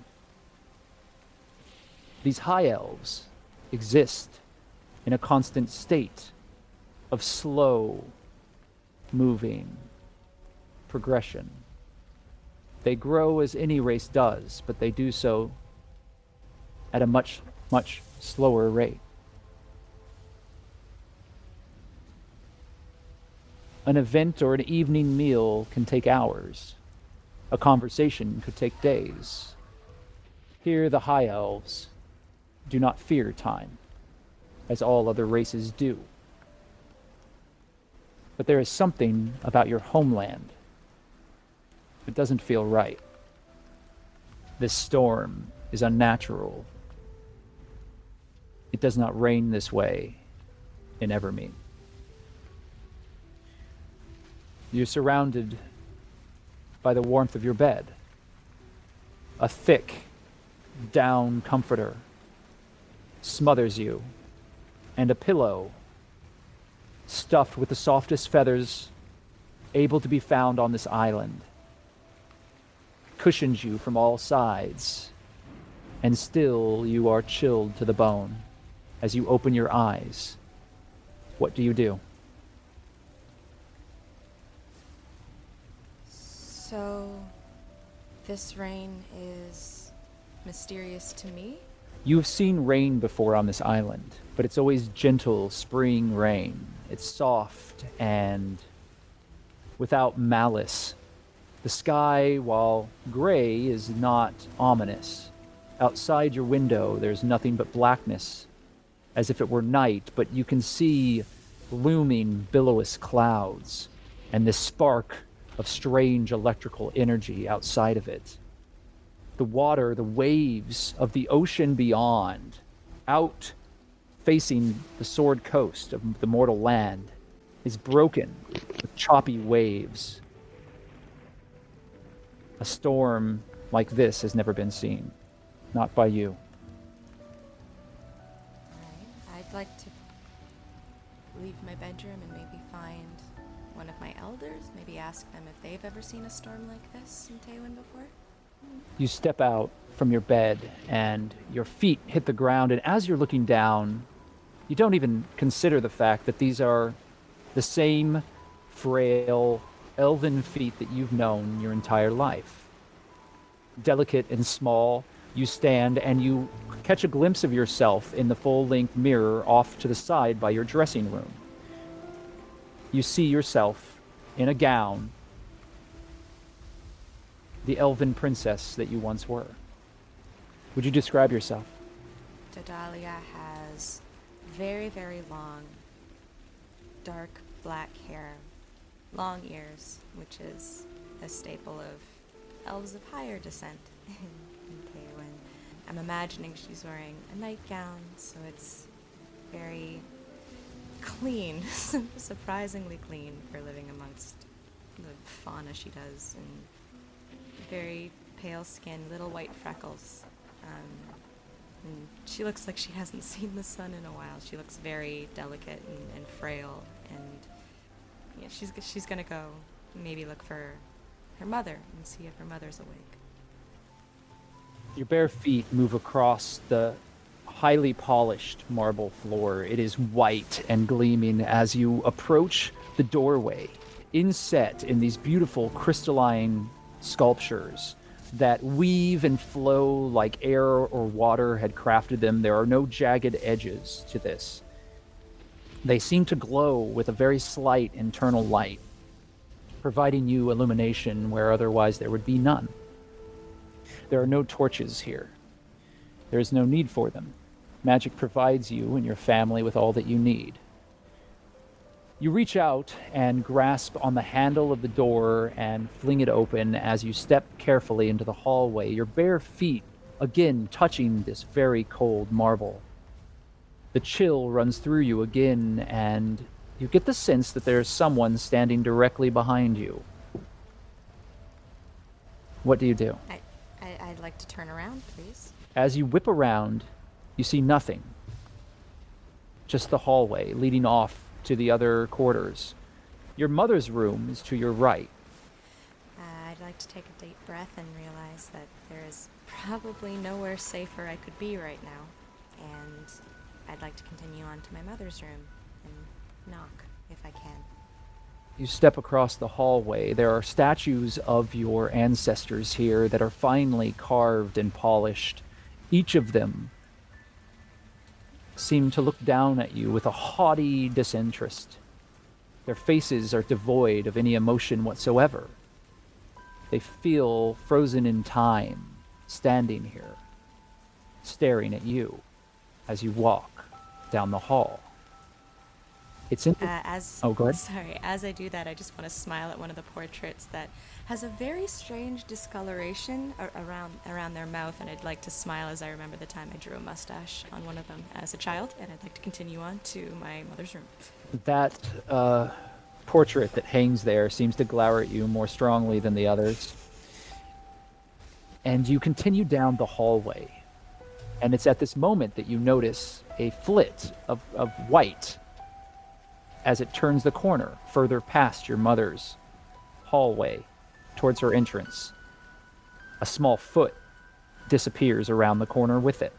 These high elves exist in a constant state of slow moving progression. They grow as any race does, but they do so at a much, much slower rate. An event or an evening meal can take hours. A conversation could take days. Here, the high elves do not fear time, as all other races do. But there is something about your homeland that doesn't feel right. This storm is unnatural. It does not rain this way in Evermeet. You're surrounded by the warmth of your bed. A thick down comforter smothers you, and a pillow stuffed with the softest feathers able to be found on this island cushions you from all sides, and still you are chilled to the bone as you open your eyes. What do you do? So, this rain is mysterious to me? You've seen rain before on this island, but it's always gentle spring rain. It's soft and without malice. The sky, while gray, is not ominous. Outside your window, there's nothing but blackness, as if it were night, but you can see looming billowy clouds and this spark of strange electrical energy outside of it. The water, the waves of the ocean beyond, out facing the Sword Coast of the mortal land, is broken with choppy waves. A storm like this has never been seen, not by you. Alright, I'd like to leave my bedroom and maybe find one of my elders, maybe ask them if they've ever seen a storm like this in Taywin before. You step out from your bed and your feet hit the ground, and as you're looking down, you don't even consider the fact that these are the same frail elven feet that you've known your entire life. Delicate and small, you stand and you catch a glimpse of yourself in the full-length mirror off to the side by your dressing room. You see yourself in a gown, the elven princess that you once were. Would you describe yourself? Dodalia has very, very long, dark black hair, long ears, which is a staple of elves of higher descent in Taywin. I'm imagining she's wearing a nightgown, so it's very clean, surprisingly clean for living amongst the fauna she does, and very pale skin, little white freckles. And she looks like she hasn't seen the sun in a while. She looks very delicate and frail, and yeah, she's gonna go maybe look for her mother and see if her mother's awake. Your bare feet move across the highly polished marble floor. It is white and gleaming as you approach the doorway, inset in these beautiful crystalline sculptures that weave and flow like air or water had crafted them. There are no jagged edges to this. They seem to glow with a very slight internal light, providing you illumination where otherwise there would be none. There are no torches here. There is no need for them. Magic provides you and your family with all that you need. You reach out and grasp on the handle of the door and fling it open as you step carefully into the hallway, your bare feet again touching this very cold marble. The chill runs through you again, and you get the sense that there's someone standing directly behind you. What do you do? I'd like to turn around, please. As you whip around, you see nothing. Just the hallway leading off to the other quarters. Your mother's room is to your right. I'd like to take a deep breath and realize that there is probably nowhere safer I could be right now. And I'd like to continue on to my mother's room and knock, if I can. You step across the hallway. There are statues of your ancestors here that are finely carved and polished. Each of them seem to look down at you with a haughty disinterest. Their faces are devoid of any emotion whatsoever. They feel frozen in time, standing here, staring at you as you walk down the hall. It's in. Oh, go ahead. Sorry, as I do that, I just want to smile at one of the portraits that has a very strange discoloration around their mouth, and I'd like to smile as I remember the time I drew a mustache on one of them as a child, and I'd like to continue on to my mother's room. That portrait that hangs there seems to glower at you more strongly than the others. And you continue down the hallway. And it's at this moment that you notice a flit of white as it turns the corner further past your mother's hallway towards her entrance. A small foot disappears around the corner with it.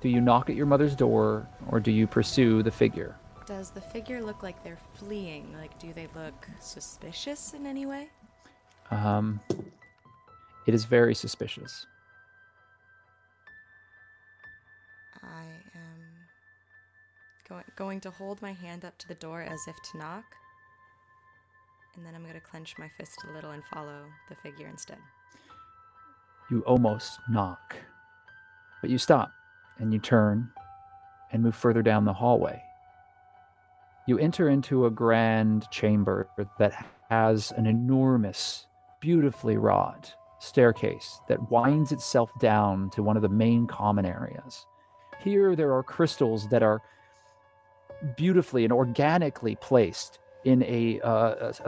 Do you knock at your mother's door, or do you pursue the figure? Does the figure look like they're fleeing? Like, do they look suspicious in any way? It is very suspicious. I am going to hold my hand up to the door as if to knock, and then I'm going to clench my fist a little and follow the figure instead. You almost knock, but you stop, and you turn and move further down the hallway. You enter into a grand chamber that has an enormous, beautifully wrought staircase that winds itself down to one of the main common areas. Here there are crystals that are beautifully and organically placed in a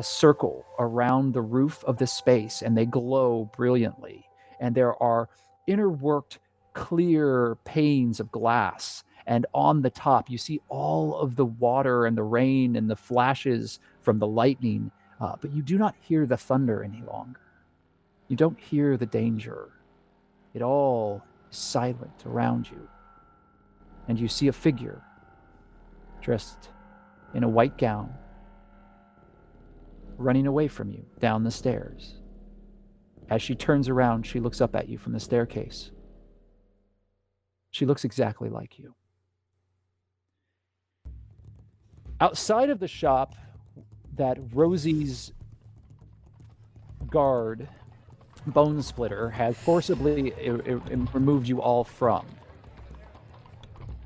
circle around the roof of the space, and they glow brilliantly. And there are interworked clear panes of glass, and on the top you see all of the water and the rain and the flashes from the lightning, but you do not hear the thunder any longer. You don't hear the danger. It all is silent around you. And you see a figure dressed in a white gown running away from you down the stairs. As she turns around, she looks up at you from the staircase. She looks exactly like you. Outside of the shop that Rosee's guard, Bone Splitter, has forcibly removed you all from,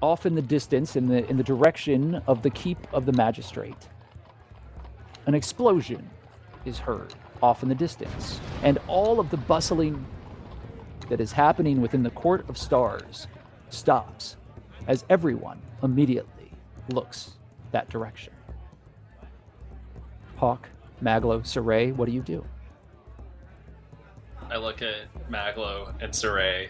off in the distance, in the direction of the keep of the magistrate, an explosion is heard off in the distance, and all of the bustling that is happening within the Court of Stars stops as everyone immediately looks that direction. Hawke, Maglo, Siraye, what do you do? I look at Maglo and Siraye.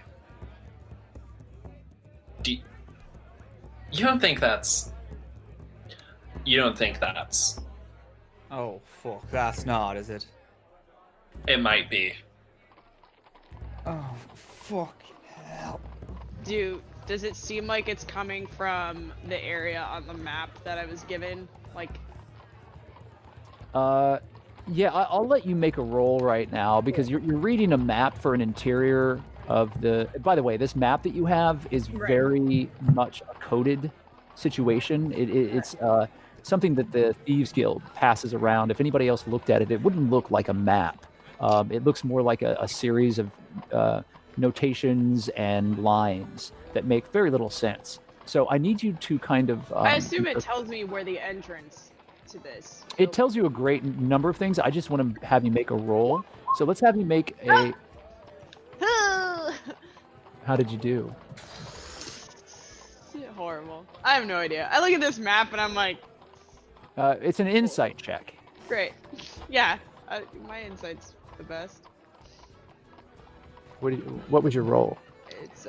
You don't think that's... Oh, fuck. That's not, is it? It might be. Oh, fuck hell. Does it seem like it's coming from the area on the map that I was given? Like... Yeah, I'll let you make a roll right now, because you're reading a map for an interior of the... By the way, this map that you have is very much a coded situation. It's something that the Thieves Guild passes around. If anybody else looked at it, it wouldn't look like a map. It looks more like a series of notations and lines that make very little sense. So I need you to kind of... I assume it tells me where the entrance to this? It tells you a great number of things. I just want to have you make a roll. So let's have you make a. How did you do? Horrible. I have no idea. I look at this map and I'm like, It's an insight check. great. Yeah, my insight's the best. What was your roll? It's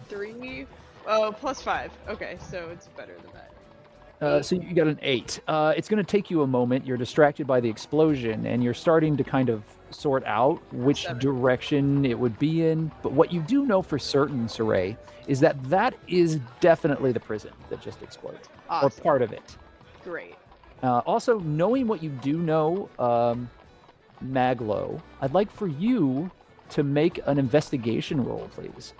3. Oh, +5. Okay, so it's better than that. So you got an 8. It's going to take you a moment. You're distracted by the explosion, and you're starting to kind of sort out which 7. direction it would be in. But what you do know for certain, Siraye, is that is definitely the prison that just exploded, Awesome. or part of it. Great. Also, knowing what you do know, Maglo, I'd like for you to make an investigation roll, please.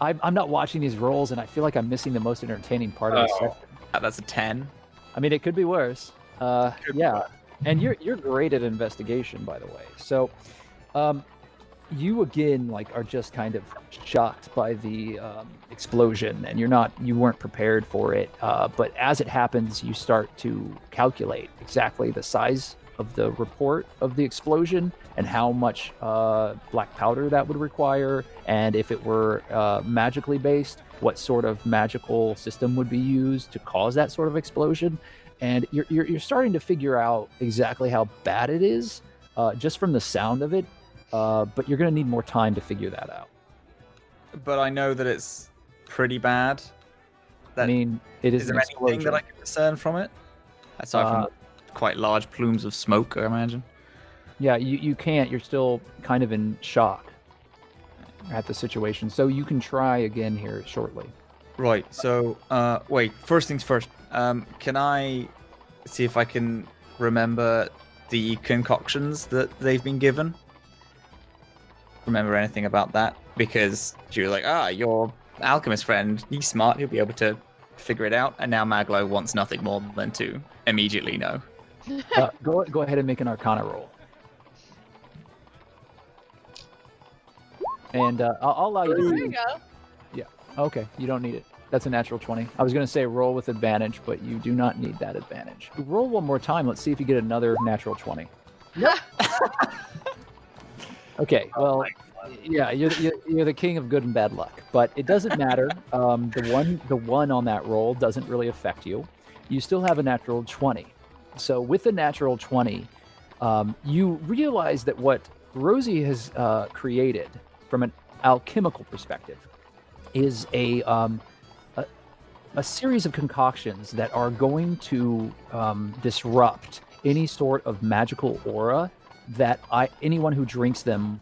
I'm not watching these rolls, and I feel like I'm missing the most entertaining part of the section. That's a 10. I mean, it could be worse. Yeah, and you're great at investigation, by the way. So, you again are just kind of shocked by the explosion, and you weren't prepared for it. But as it happens, you start to calculate exactly the size of the report of the explosion and how much black powder that would require, and if it were magically based, what sort of magical system would be used to cause that sort of explosion. And you're starting to figure out exactly how bad it is just from the sound of it, but you're going to need more time to figure that out. But I know that it's pretty bad. I mean, it is there an anything explosion. that I can discern from it? Aside from quite large plumes of smoke, I imagine. Yeah, you can't. You're still kind of in shock at the situation. So you can try again here shortly. Right, so, wait, first things first. Can I see if I can remember the concoctions that they've been given? Remember anything about that? Because she was like, your alchemist friend, he's smart, he'll be able to figure it out. And now Maglo wants nothing more than to immediately know. Go ahead and make an Arcana roll. And I'll allow you to There you go. Yeah. Okay. You don't need it. That's a natural 20. I was going to say roll with advantage, but you do not need that advantage. Roll one more time. Let's see if you get another natural 20. Okay. Well, yeah, you're the king of good and bad luck, but it doesn't matter. The one on that roll doesn't really affect you. You still have a natural 20. So with the natural 20, you realize that what Rosee has created from an alchemical perspective is a series of concoctions that are going to disrupt any sort of magical aura that anyone who drinks them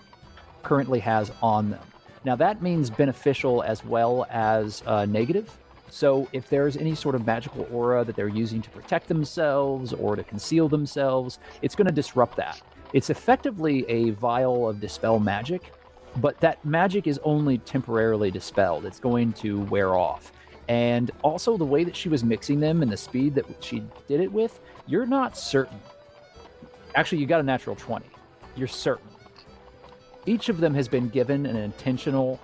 currently has on them. Now that means beneficial as well as negative. So if there's any sort of magical aura that they're using to protect themselves or to conceal themselves, it's going to disrupt that. It's effectively a vial of dispel magic, but that magic is only temporarily dispelled. It's going to wear off. And also the way that she was mixing them and the speed that she did it with, you're not certain. Actually, you got a natural 20. You're certain. Each of them has been given an intentional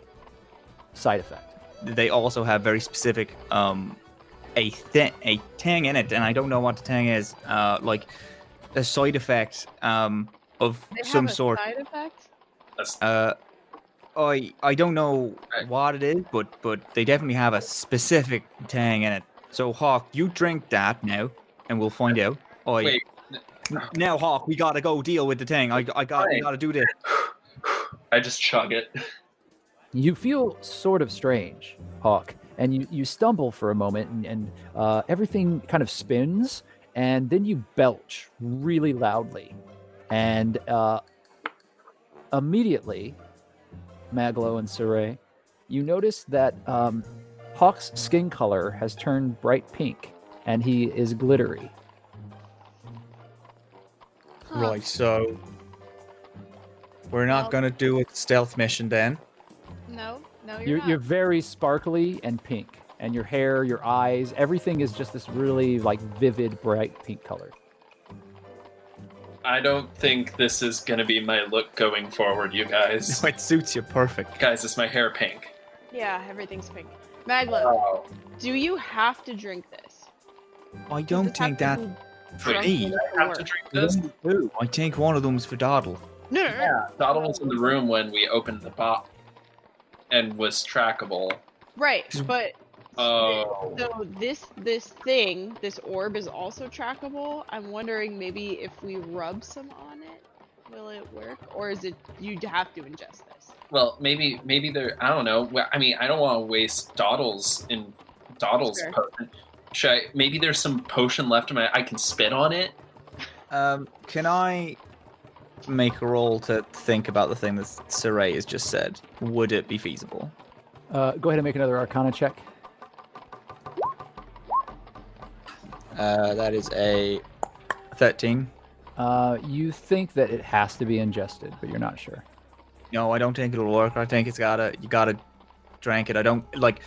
side effect. They also have very specific a tang in it, and I don't know what the tang is. Like a side effect of They some have a sort. side effect? I don't know what it is, but they definitely have a specific tang in it. So Hawke, you drink that now, and we'll find out. Wait. Now Hawke, we gotta go deal with the thing. We gotta do this. I just chug it. You feel sort of strange, Hawke, and you stumble for a moment, and everything kind of spins, and then you belch really loudly. And immediately, Maglo and Siraye, you notice that Hawke's skin color has turned bright pink, and he is glittery. Right, so we're not gonna do a stealth mission then. No, You're very sparkly and pink, and your hair, your eyes, everything is just this really vivid, bright pink color. I don't think this is gonna be my look going forward, you guys. No, it suits you perfect. Guys, is my hair pink? Yeah, everything's pink. Maglo, do you have to drink this? I don't think that for drunk me. enough to I have to work? drink this. I think one of them's for Doddle. No. Yeah, Doddle was in the room when we opened the box and was trackable. Right, but Oh. so this orb is also trackable. I'm wondering maybe if we rub some on it, will it work, or is it you have to ingest this? Well, maybe there. I don't know. I mean, I don't want to waste Doddle's Sure. potion. Should I? Maybe there's some potion left in my. I can spit on it. Can I make a roll to think about the thing that Siraye has just said? Would it be feasible? Go ahead and make another Arcana check. That is a 13. You think that it has to be ingested, but you're not sure. No, I don't think it'll work. I think you gotta drink it. I don't like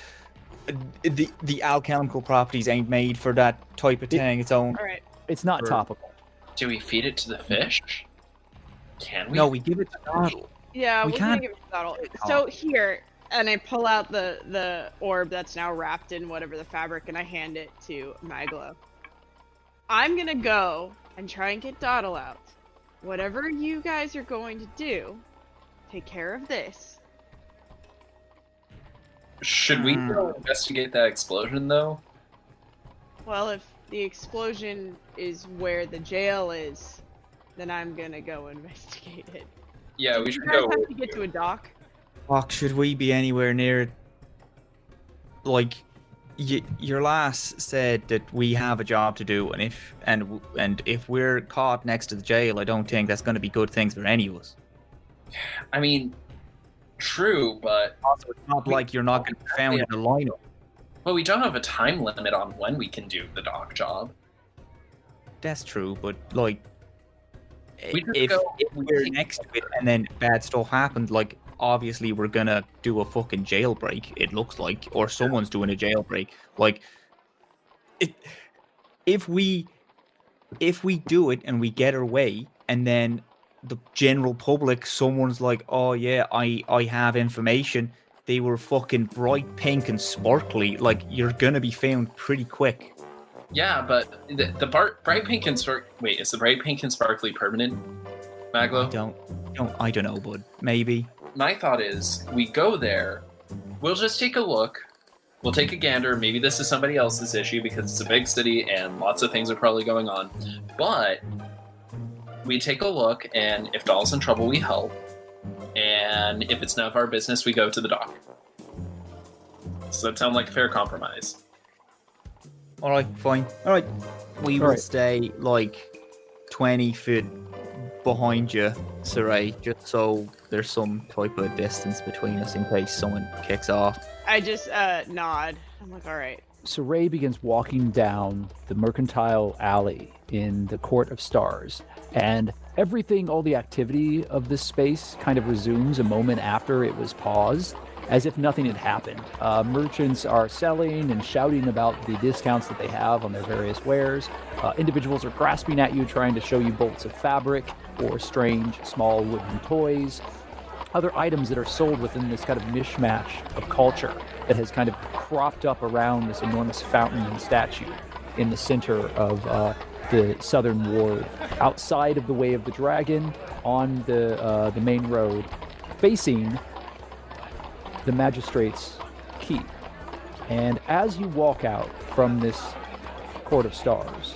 the alchemical properties ain't made for that type of thing. Its own. All right. It's not topical. Do we feed it to the fish? Can we? No, we give it to Doddle. Yeah, We we're can't- gonna give it to Doddle. So here, and I pull out the orb that's now wrapped in whatever the fabric, and I hand it to Maglo. I'm gonna go and try and get Doddle out. Whatever you guys are going to do, take care of this. Should we go investigate that explosion though? Well, if the explosion is where the jail is, then I'm gonna go investigate it. Yeah, we You should guys go. have to get to a dock. Fuck, should we be anywhere near? Like, your lass said that we have a job to do, and if we're caught next to the jail, I don't think that's going to be good things for any of us. I mean, true, but Also, it's not like you're not going to be found in a lineup. Well, we don't have a time limit on when we can do the dock job. That's true, but like, We just if go- we're next to it and then bad stuff happens, like obviously we're gonna do a fucking jailbreak. It looks like, or someone's doing a jailbreak. Like, if we do it and we get our way, and then the general public, someone's like, "Oh yeah, I have information." They were fucking bright pink and sparkly. Like, you're gonna be found pretty quick. Yeah, but the bright pink and wait, is the bright pink and sparkly permanent, Maglo? I don't know, bud. Maybe. My thought is, we go there, we'll just take a look, we'll take a gander, maybe this is somebody else's issue because it's a big city and lots of things are probably going on, but we take a look, and if Doll's in trouble, we help, and if it's none of our business, we go to the dock. Does that sound like a fair compromise? Alright, fine. Alright. We will Alright. stay like 20 feet behind you, Siraye, just so there's some type of distance between us in case someone kicks off. I just nod. I'm like, all right. Siraye begins walking down the mercantile alley in the Court of Stars, and everything, all the activity of this space kind of resumes a moment after it was paused, as if nothing had happened. Merchants are selling and shouting about the discounts that they have on their various wares. Individuals are grasping at you, trying to show you bolts of fabric or strange small wooden toys. Other items that are sold within this kind of mishmash of culture that has kind of cropped up around this enormous fountain and statue in the center of the southern ward. Outside of the Way of the Dragon, on the main road, facing the Magistrate's Keep. And as you walk out from this Court of Stars,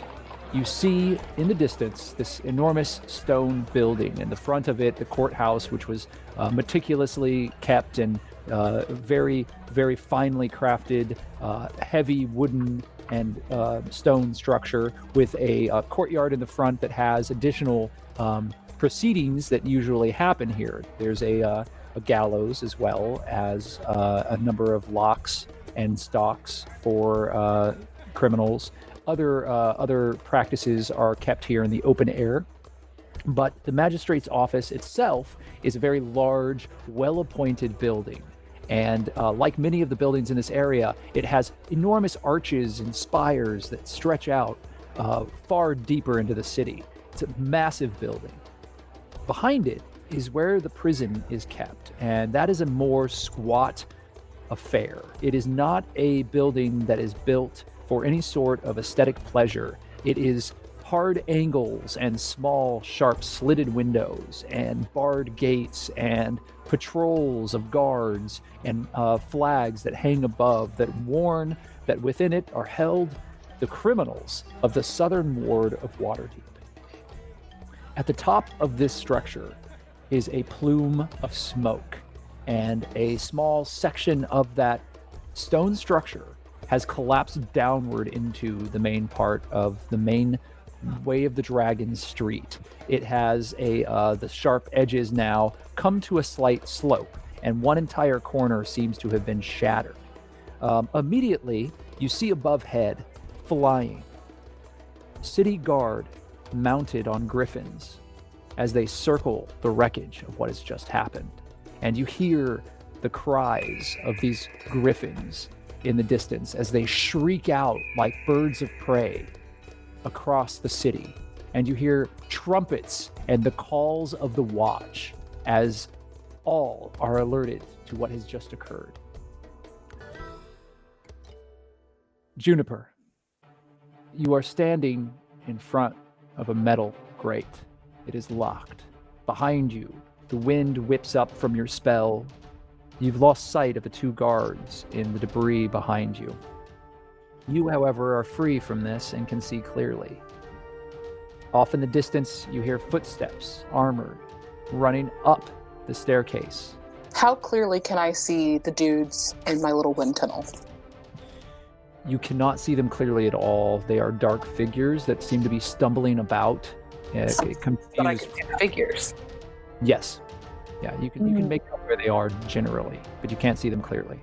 you see in the distance this enormous stone building. In the front of it, the courthouse, which was meticulously kept and very, very finely crafted, heavy wooden and stone structure with a courtyard in the front that has additional proceedings that usually happen here. There's a gallows, as well as a number of locks and stocks for criminals. Other practices are kept here in the open air, but the magistrate's office itself is a very large, well-appointed building. And like many of the buildings in this area, it has enormous arches and spires that stretch out far deeper into the city. It's a massive building. Behind it is where the prison is kept, and that is a more squat affair. It is not a building that is built for any sort of aesthetic pleasure. It is hard angles and small, sharp, slitted windows and barred gates and patrols of guards and flags that hang above that warn that within it are held the criminals of the southern ward of Waterdeep. At the top of this structure is a plume of smoke, and a small section of that stone structure has collapsed downward into the main part of the main Way of the Dragon street. It has the sharp edges now come to a slight slope, and one entire corner seems to have been shattered. Immediately, you see above head, flying, city guard mounted on griffins as they circle the wreckage of what has just happened. And you hear the cries of these griffins in the distance as they shriek out like birds of prey across the city. And you hear trumpets and the calls of the watch as all are alerted to what has just occurred. Juniper, you are standing in front of a metal grate. It is locked. Behind you, the wind whips up from your spell. You've lost sight of the two guards in the debris behind you. You, however, are free from this and can see clearly. Off in the distance, you hear footsteps, armored, running up the staircase. How clearly can I see the dudes in my little wind tunnel? You cannot see them clearly at all. They are dark figures that seem to be stumbling about. Confused. But I can see the figures. Yes. Yeah, you can make out where they are generally, but you can't see them clearly.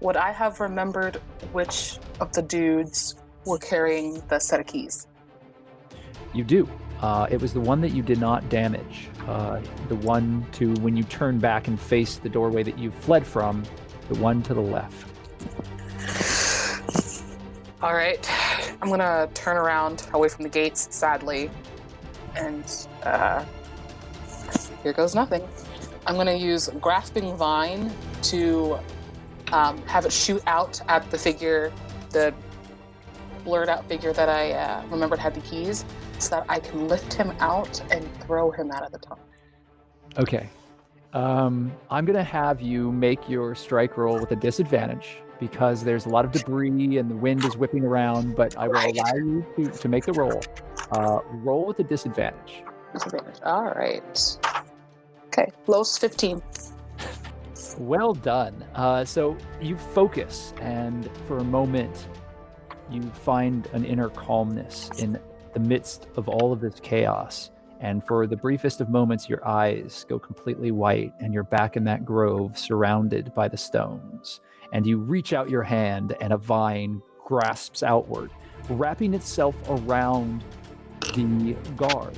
Would I have remembered which of the dudes were carrying the set of keys? You do. It was the one that you did not damage. The one to when you turn back and face the doorway that you fled from, the one to the left. All right. I'm going to turn around away from the gates, sadly. And here goes nothing. I'm going to use Grasping Vine to have it shoot out at the figure, the blurred out figure that I remembered had the keys, so that I can lift him out and throw him out of the tunnel. Okay. I'm going to have you make your strike roll with a disadvantage because there's a lot of debris and the wind is whipping around, but I will allow you to make the roll. Roll with a disadvantage. All right. Okay. Lowest 15. Well done. So you focus, and for a moment, you find an inner calmness in the midst of all of this chaos. And for the briefest of moments, your eyes go completely white, and you're back in that grove surrounded by the stones. And you reach out your hand, and a vine grasps outward, wrapping itself around the guard.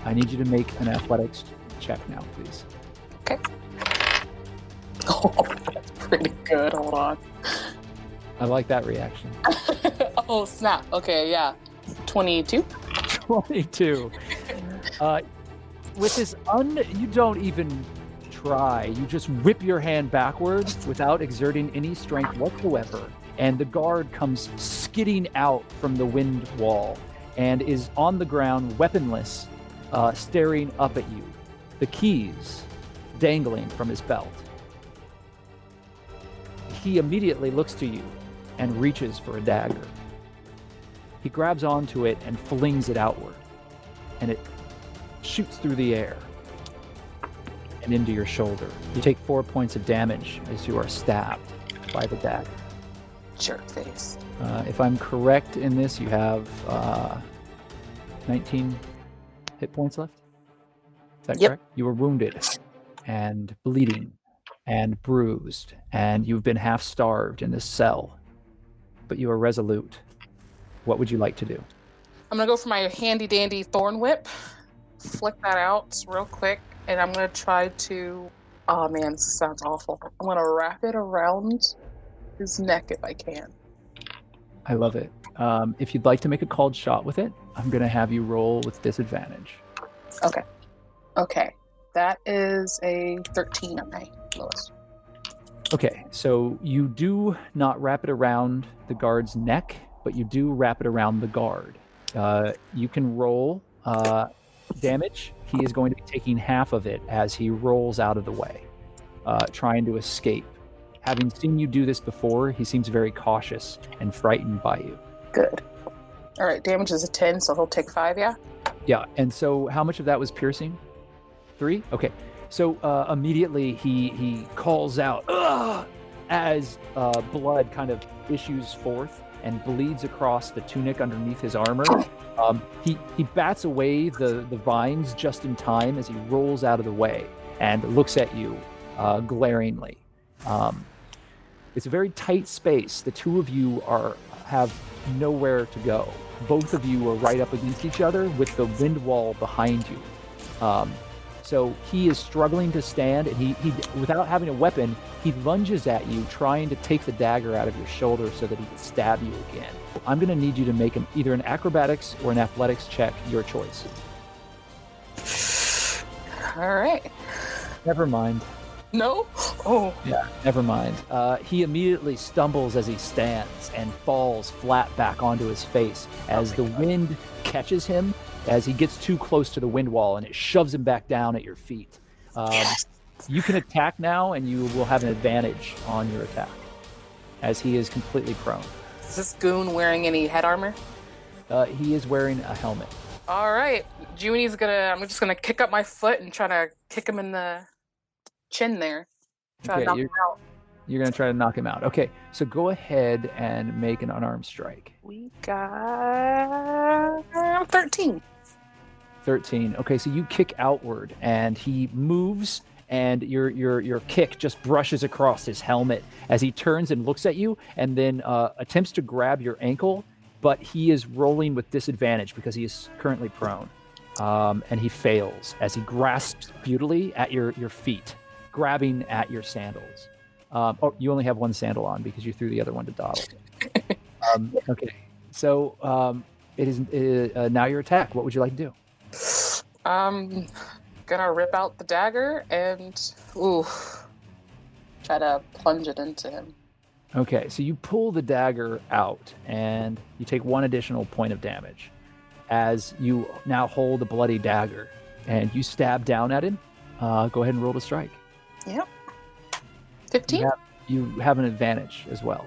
I need you to make an athletics check now, please. Okay. Oh, that's pretty good. Hold on. I like that reaction. Oh, snap. Okay, yeah. 22? 22. With this you don't even try. You just whip your hand backwards without exerting any strength whatsoever. And the guard comes skidding out from the wind wall and is on the ground, weaponless, staring up at you. The keys dangling from his belt. He immediately looks to you and reaches for a dagger. He grabs onto it and flings it outward, and it shoots through the air and into your shoulder. You take 4 points of damage as you are stabbed by the dagger. Jerk face. If I'm correct in this, you have 19 hit points left? Is that correct? You were wounded and bleeding and bruised, and you've been half starved in this cell, but you are resolute. What would you like to do? I'm going to go for my handy dandy thorn whip, flick that out real quick, and I'm going to try to, oh man, this sounds awful. I'm going to wrap it around his neck if I can. I love it. If you'd like to make a called shot with it, I'm going to have you roll with disadvantage. Okay. That is a 13 on my lowest. Okay, so you do not wrap it around the guard's neck, but you do wrap it around the guard. You can roll damage. He is going to be taking half of it as he rolls out of the way, trying to escape. Having seen you do this before, he seems very cautious and frightened by you. Good. All right, damage is a 10, so he'll take 5, yeah? Yeah, and so how much of that was piercing? 3? Okay. So immediately he calls out, "Ugh!" as blood kind of issues forth and bleeds across the tunic underneath his armor. He bats away the vines just in time as he rolls out of the way and looks at you glaringly. It's a very tight space. The two of you have nowhere to go. Both of you are right up against each other with the wind wall behind you. So he is struggling to stand, and he without having a weapon, he lunges at you, trying to take the dagger out of your shoulder so that he can stab you again. I'm going to need you to make either an acrobatics or an athletics check, your choice. All right. Never mind. No? Oh. Yeah, never mind. He immediately stumbles as he stands and falls flat back onto his face as the wind catches him as he gets too close to the wind wall, and it shoves him back down at your feet. Yes. You can attack now, and you will have an advantage on your attack as he is completely prone. Is this goon wearing any head armor? He is wearing a helmet. All right. I'm just gonna kick up my foot and try to kick him in the chin there. Try to knock him out. You're going to try to knock him out. Okay, so go ahead and make an unarmed strike. We got 13. 13. Okay, so you kick outward, and he moves, and your kick just brushes across his helmet as he turns and looks at you, and then attempts to grab your ankle, but he is rolling with disadvantage because he is currently prone. And he fails as he grasps futilely at your feet, grabbing at your sandals. You only have one sandal on because you threw the other one to Doddle. Okay, so it is now your attack. What would you like to do? Gonna rip out the dagger and try to plunge it into him. Okay, so you pull the dagger out and you take 1 additional point of damage as you now hold a bloody dagger and you stab down at him. Go ahead and roll to strike. Yep. 15? You have an advantage as well.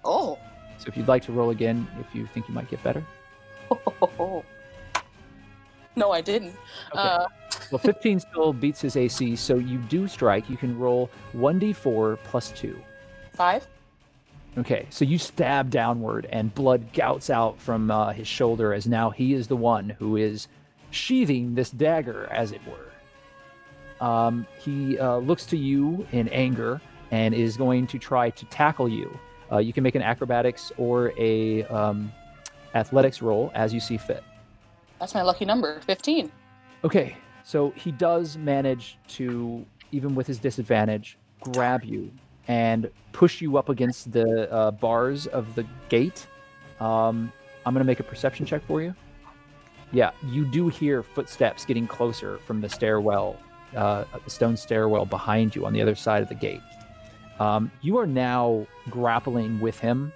Oh. So if you'd like to roll again, if you think you might get better. No, I didn't. Okay. Well, 15 still beats his AC, so you do strike. You can roll 1d4 plus 2. 5. Okay, so you stab downward, and blood gouts out from his shoulder as now he is the one who is sheathing this dagger, as it were. He looks to you in anger and is going to try to tackle you. You can make an acrobatics or a athletics roll as you see fit. That's my lucky number, 15. Okay, so he does manage to, even with his disadvantage, grab you and push you up against the bars of the gate. I'm going to make a perception check for you. Yeah, you do hear footsteps getting closer from the stairwell, the stone stairwell behind you on the other side of the gate. You are now grappling with him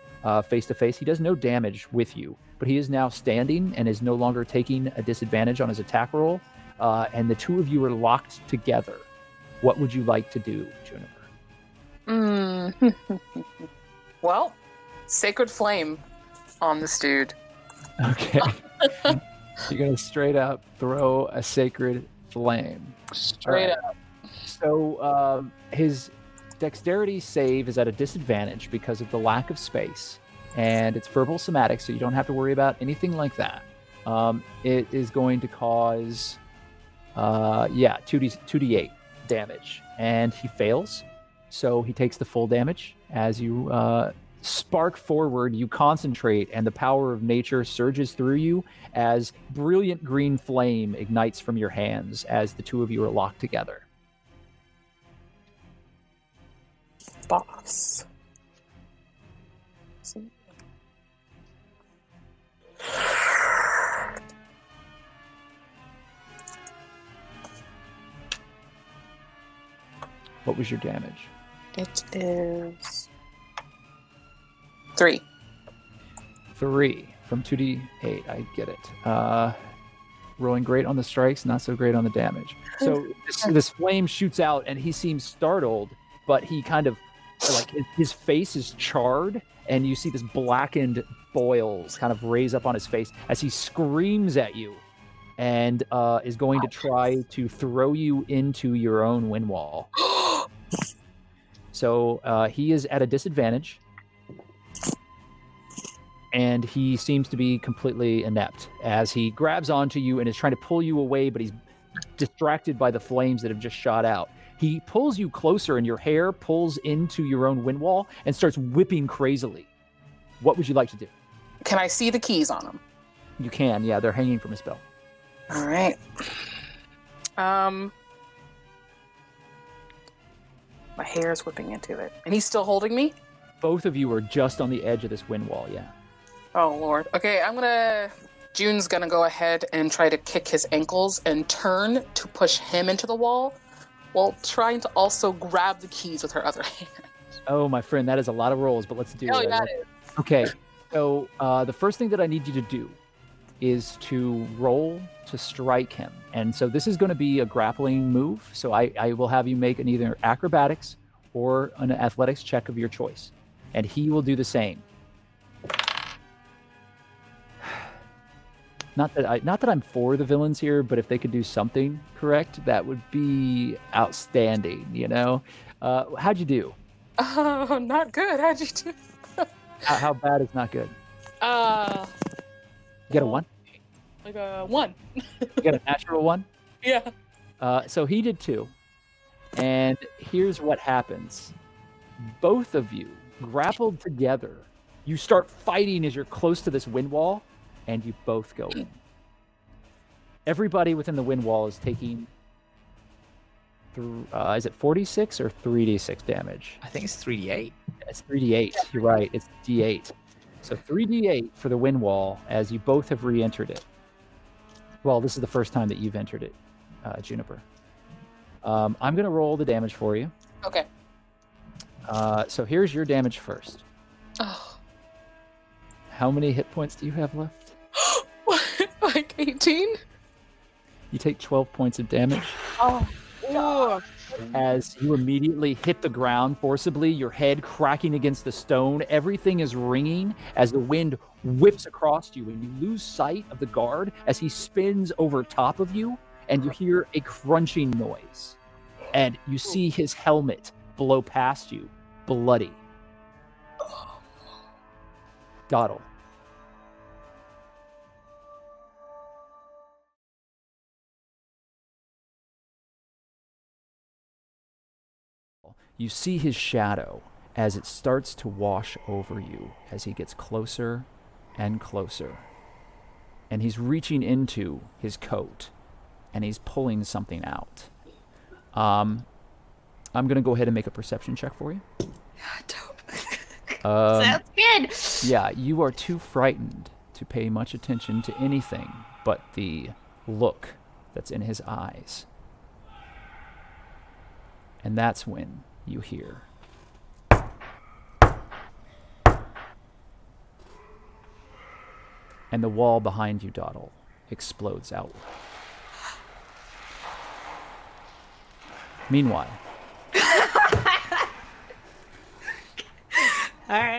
face to face. He does no damage with you, but he is now standing and is no longer taking a disadvantage on his attack roll. And the two of you are locked together. What would you like to do, Juniper? Well, sacred flame on this dude. Okay. You're going to straight up throw a sacred flame. Straight up. So his dexterity save is at a disadvantage because of the lack of space. And it's verbal somatic, so you don't have to worry about anything like that. It is going to cause 2d8 damage. And he fails. So he takes the full damage. As you spark forward, you concentrate, and the power of nature surges through you as brilliant green flame ignites from your hands as the two of you are locked together. Boss. What was your damage? It is 3. 3 from 2d8. I get it. Rolling great on the strikes, not so great on the damage. So this flame shoots out, and he seems startled, but he kind of, like, his face is charred, and you see this blackened boils kind of raise up on his face as he screams at you and is going to try to throw you into your own wind wall. So he is at a disadvantage, and he seems to be completely inept as he grabs onto you and is trying to pull you away, but he's distracted by the flames that have just shot out. He pulls you closer, and your hair pulls into your own wind wall and starts whipping crazily. What would you like to do? Can I see the keys on him? You can, yeah. They're hanging from his belt. All right. My hair is whipping into it. And he's still holding me? Both of you are just on the edge of this wind wall, yeah. Oh, Lord. Okay, June's gonna go ahead and try to kick his ankles and turn to push him into the wall while trying to also grab the keys with her other hand. Oh, my friend, that is a lot of rolls, but let's do it. Oh, yeah, it is. Okay, so the first thing that I need you to do is to roll to strike him. And so this is going to be a grappling move, so I will have you make an either acrobatics or an athletics check of your choice. And he will do the same. Not that I'm for the villains here, but if they could do something correct, that would be outstanding, you know? How'd you do? Oh, not good. How'd you do? How bad is not good? You got a 1? Like a 1. You got a natural 1? Yeah. So he did 2. And here's what happens. Both of you grappled together. You start fighting as you're close to this wind wall, and you both go in. Everybody within the wind wall is taking, is it 46 or 3d6 damage? I think it's 3d8. It's 3d8. You're right. It's d8. So 3d8 for the wind wall as you both have re-entered it. Well, this is the first time that you've entered it, Juniper. I'm going to roll the damage for you. Okay. So here's your damage first. Oh. How many hit points do you have left? Like 18? You take 12 points of damage. Oh. As you immediately hit the ground forcibly, your head cracking against the stone, everything is ringing as the wind whips across you, and you lose sight of the guard as he spins over top of you, and you hear a crunching noise. And you see his helmet blow past you, bloody. Doddle. You see his shadow as it starts to wash over you as he gets closer and closer. And he's reaching into his coat and he's pulling something out. I'm going to go ahead and make a perception check for you. Sounds good. Yeah, you are too frightened to pay much attention to anything but the look that's in his eyes. And that's when you hear. And the wall behind you, Doddle, explodes outward. Meanwhile. All right.